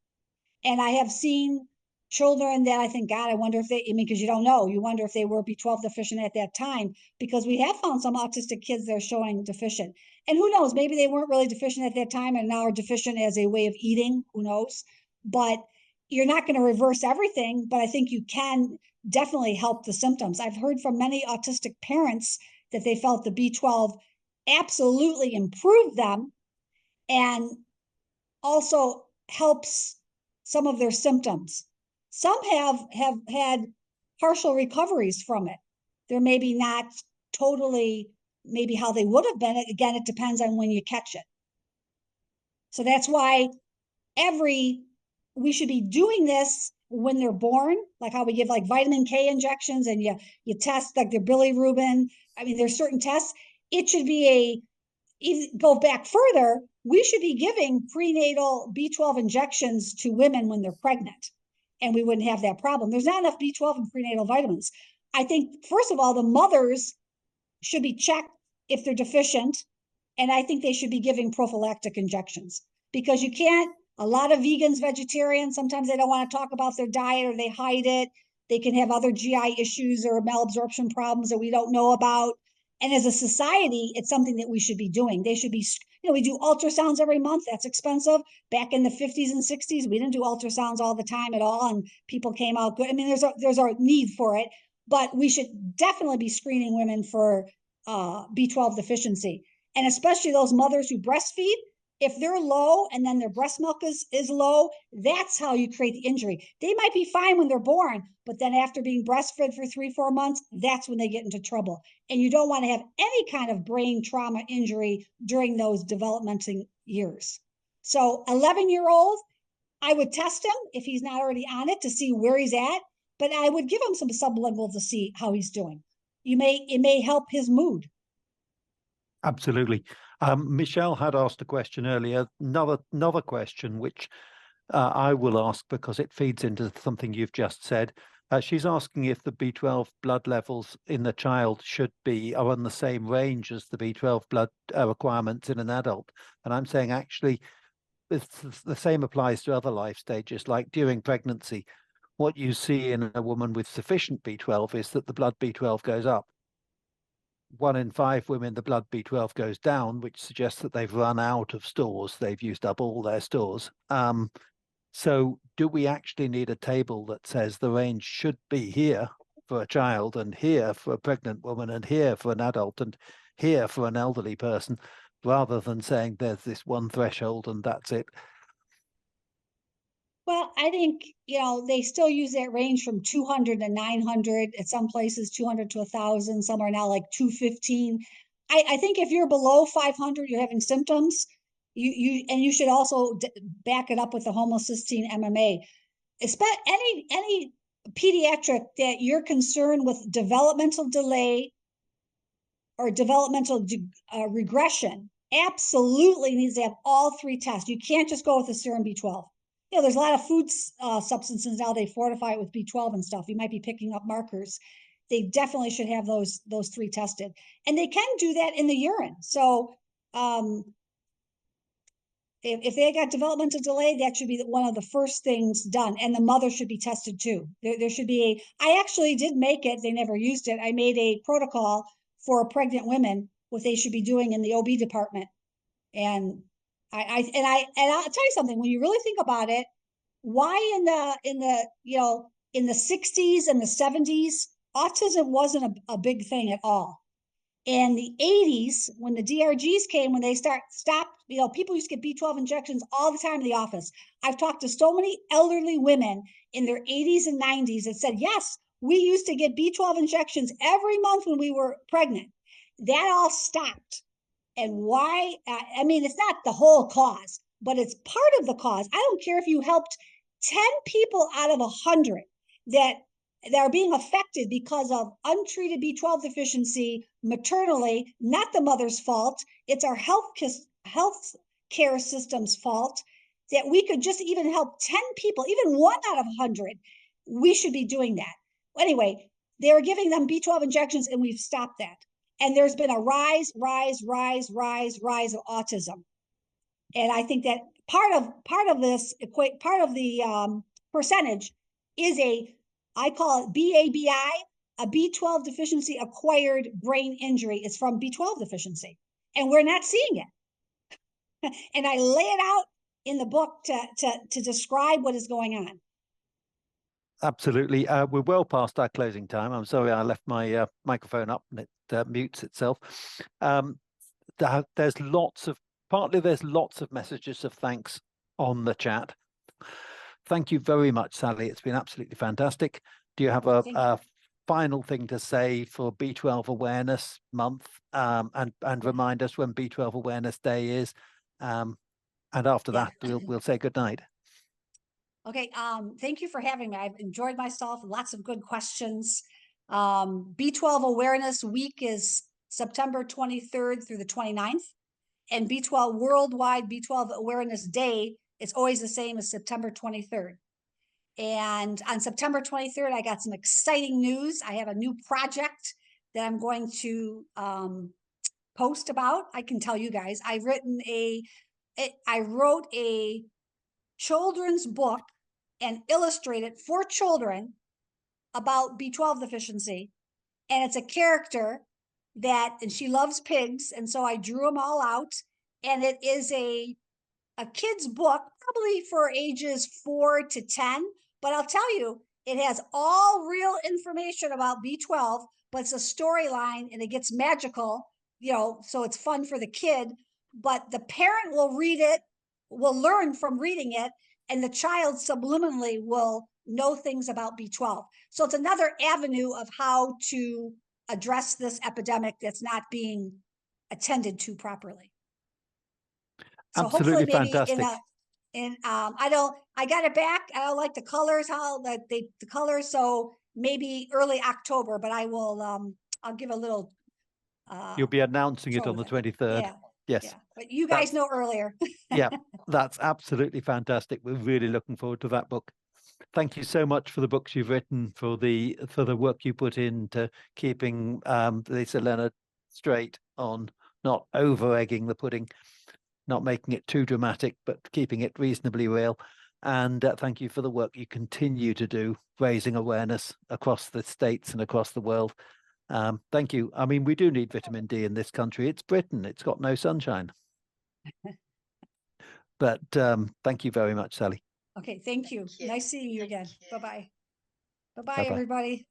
And I have seen children that I think, God, I wonder if because you don't know, you wonder if they were B12 deficient at that time, because we have found some autistic kids that are showing deficient. And who knows, maybe they weren't really deficient at that time and now are deficient as a way of eating, who knows? But you're not going to reverse everything, but I think you can definitely help the symptoms. I've heard from many autistic parents that they felt the B12 absolutely improved them and also helps some of their symptoms. Some have had partial recoveries from it. They're maybe not totally maybe how they would have been. Again, it depends on when you catch it. So that's why we should be doing this when they're born, like how we give like vitamin K injections and you test like their bilirubin. I mean, there's certain tests. It should be go back further. we should be giving prenatal B12 injections to women when they're pregnant, and we wouldn't have that problem. There's not enough B12 and prenatal vitamins. I think, first of all, the mothers should be checked if they're deficient, and I think they should be giving prophylactic injections, because you can't, a lot of vegans, vegetarians, sometimes they don't want to talk about their diet or they hide it. They can have other GI issues or malabsorption problems that we don't know about. And as a society, it's something that we should be doing. They should be, we do ultrasounds every month. That's expensive. Back in the 50s and 60s, we didn't do ultrasounds all the time at all, and people came out good. I mean, there's a need for it, but we should definitely be screening women for B12 deficiency. And especially those mothers who breastfeed, if they're low and then their breast milk is low, that's how you create the injury. They might be fine when they're born, but then after being breastfed for 3-4 months, that's when they get into trouble. And you don't want to have any kind of brain trauma injury during those developmental years. So 11-year-old, I would test him if he's not already on it to see where he's at, but I would give him some sublingual to see how he's doing. It may help his mood. Absolutely. Michelle had asked a question earlier, another question, which I will ask because it feeds into something you've just said. She's asking if the B12 blood levels in the child are on the same range as the B12 blood requirements in an adult. And I'm saying actually the same applies to other life stages, like during pregnancy. What you see in a woman with sufficient B12 is that the blood B12 goes up. 1 in 5 women, the blood B12 goes down, which suggests that they've run out of stores. They've used up all their stores. So do we actually need a table that says the range should be here for a child, and here for a pregnant woman, and here for an adult, and here for an elderly person, rather than saying there's this one threshold and that's it? Well, I think, they still use that range from 200 to 900, at some places 200 to 1,000, some are now like 215. I think if you're below 500, you're having symptoms, you should also back it up with the homocysteine MMA. Any pediatric that you're concerned with developmental delay or developmental regression absolutely needs to have all 3 tests. You can't just go with the serum B12. There's a lot of food substances now, they fortify it with B12 and stuff. You might be picking up markers. They definitely should have those 3 tested. And they can do that in the urine. So if they got developmental delay, that should be one of the first things done. And the mother should be tested too. There should be I actually did make it, they never used it. I made a protocol for pregnant women, what they should be doing in the OB department. And I'll tell you something, when you really think about it, why in the 60s and the 70s, autism wasn't a big thing at all. In the 80s, when the DRGs came, when they stopped, people used to get B12 injections all the time in the office. I've talked to so many elderly women in their 80s and 90s that said, yes, we used to get B12 injections every month when we were pregnant. That all stopped. And why? It's not the whole cause, but it's part of the cause. I don't care if you helped 10 people out of 100 that are being affected because of untreated B12 deficiency maternally, not the mother's fault. It's our health care system's fault that we could just even help 10 people, even 1 out of 100. We should be doing that. Anyway, they were giving them B12 injections and we've stopped that. And there's been a rise of autism. And I think that part of the percentage is I call it BABI, a B12 deficiency acquired brain injury. It's from B12 deficiency. And we're not seeing it. And I lay it out in the book to describe what is going on. Absolutely. We're well past our closing time. I'm sorry I left my microphone up and it mutes itself. There's lots of messages of thanks on the chat. Thank you very much, Sally. It's been absolutely fantastic. Do you have a final thing to say for B12 Awareness Month, and remind us when B12 Awareness Day is? And after that, we'll say good night. Okay. Thank you for having me. I've enjoyed myself. Lots of good questions. B12 Awareness Week is September 23rd through the 29th. And B12 Worldwide B12 Awareness Day, it's always the same as September 23rd. And on September 23rd, I got some exciting news. I have a new project that I'm going to post about. I can tell you guys, I wrote a children's book and illustrated for children about B12 deficiency. And it's a character and she loves pigs. And so I drew them all out. And it is a kid's book, probably for ages 4 to 10. But I'll tell you, it has all real information about B12, but it's a storyline and it gets magical, so it's fun for the kid. But the parent will read it, will learn from reading it, and the child subliminally will know things about B12. So it's another avenue of how to address this epidemic that's not being attended to properly. So Absolutely hopefully maybe fantastic. I got it back. I don't like the colors, the colors. So maybe early October, but I will, I'll give a little. You'll be announcing it on the 23rd. Yeah. Yes. Yeah. But you guys know earlier. Yeah, that's absolutely fantastic. We're really looking forward to that book. Thank you so much for the books you've written, for the work you put into keeping Lisa Leonard straight on not over egging the pudding, not making it too dramatic, but keeping it reasonably real. And thank you for the work you continue to do, raising awareness across the states and across the world. Thank you. I mean, we do need vitamin D in this country. It's Britain. It's got no sunshine. But thank you very much, Sally. Okay, thank you. Nice seeing you again. Bye-bye. Bye-bye, Bye-bye. everybody.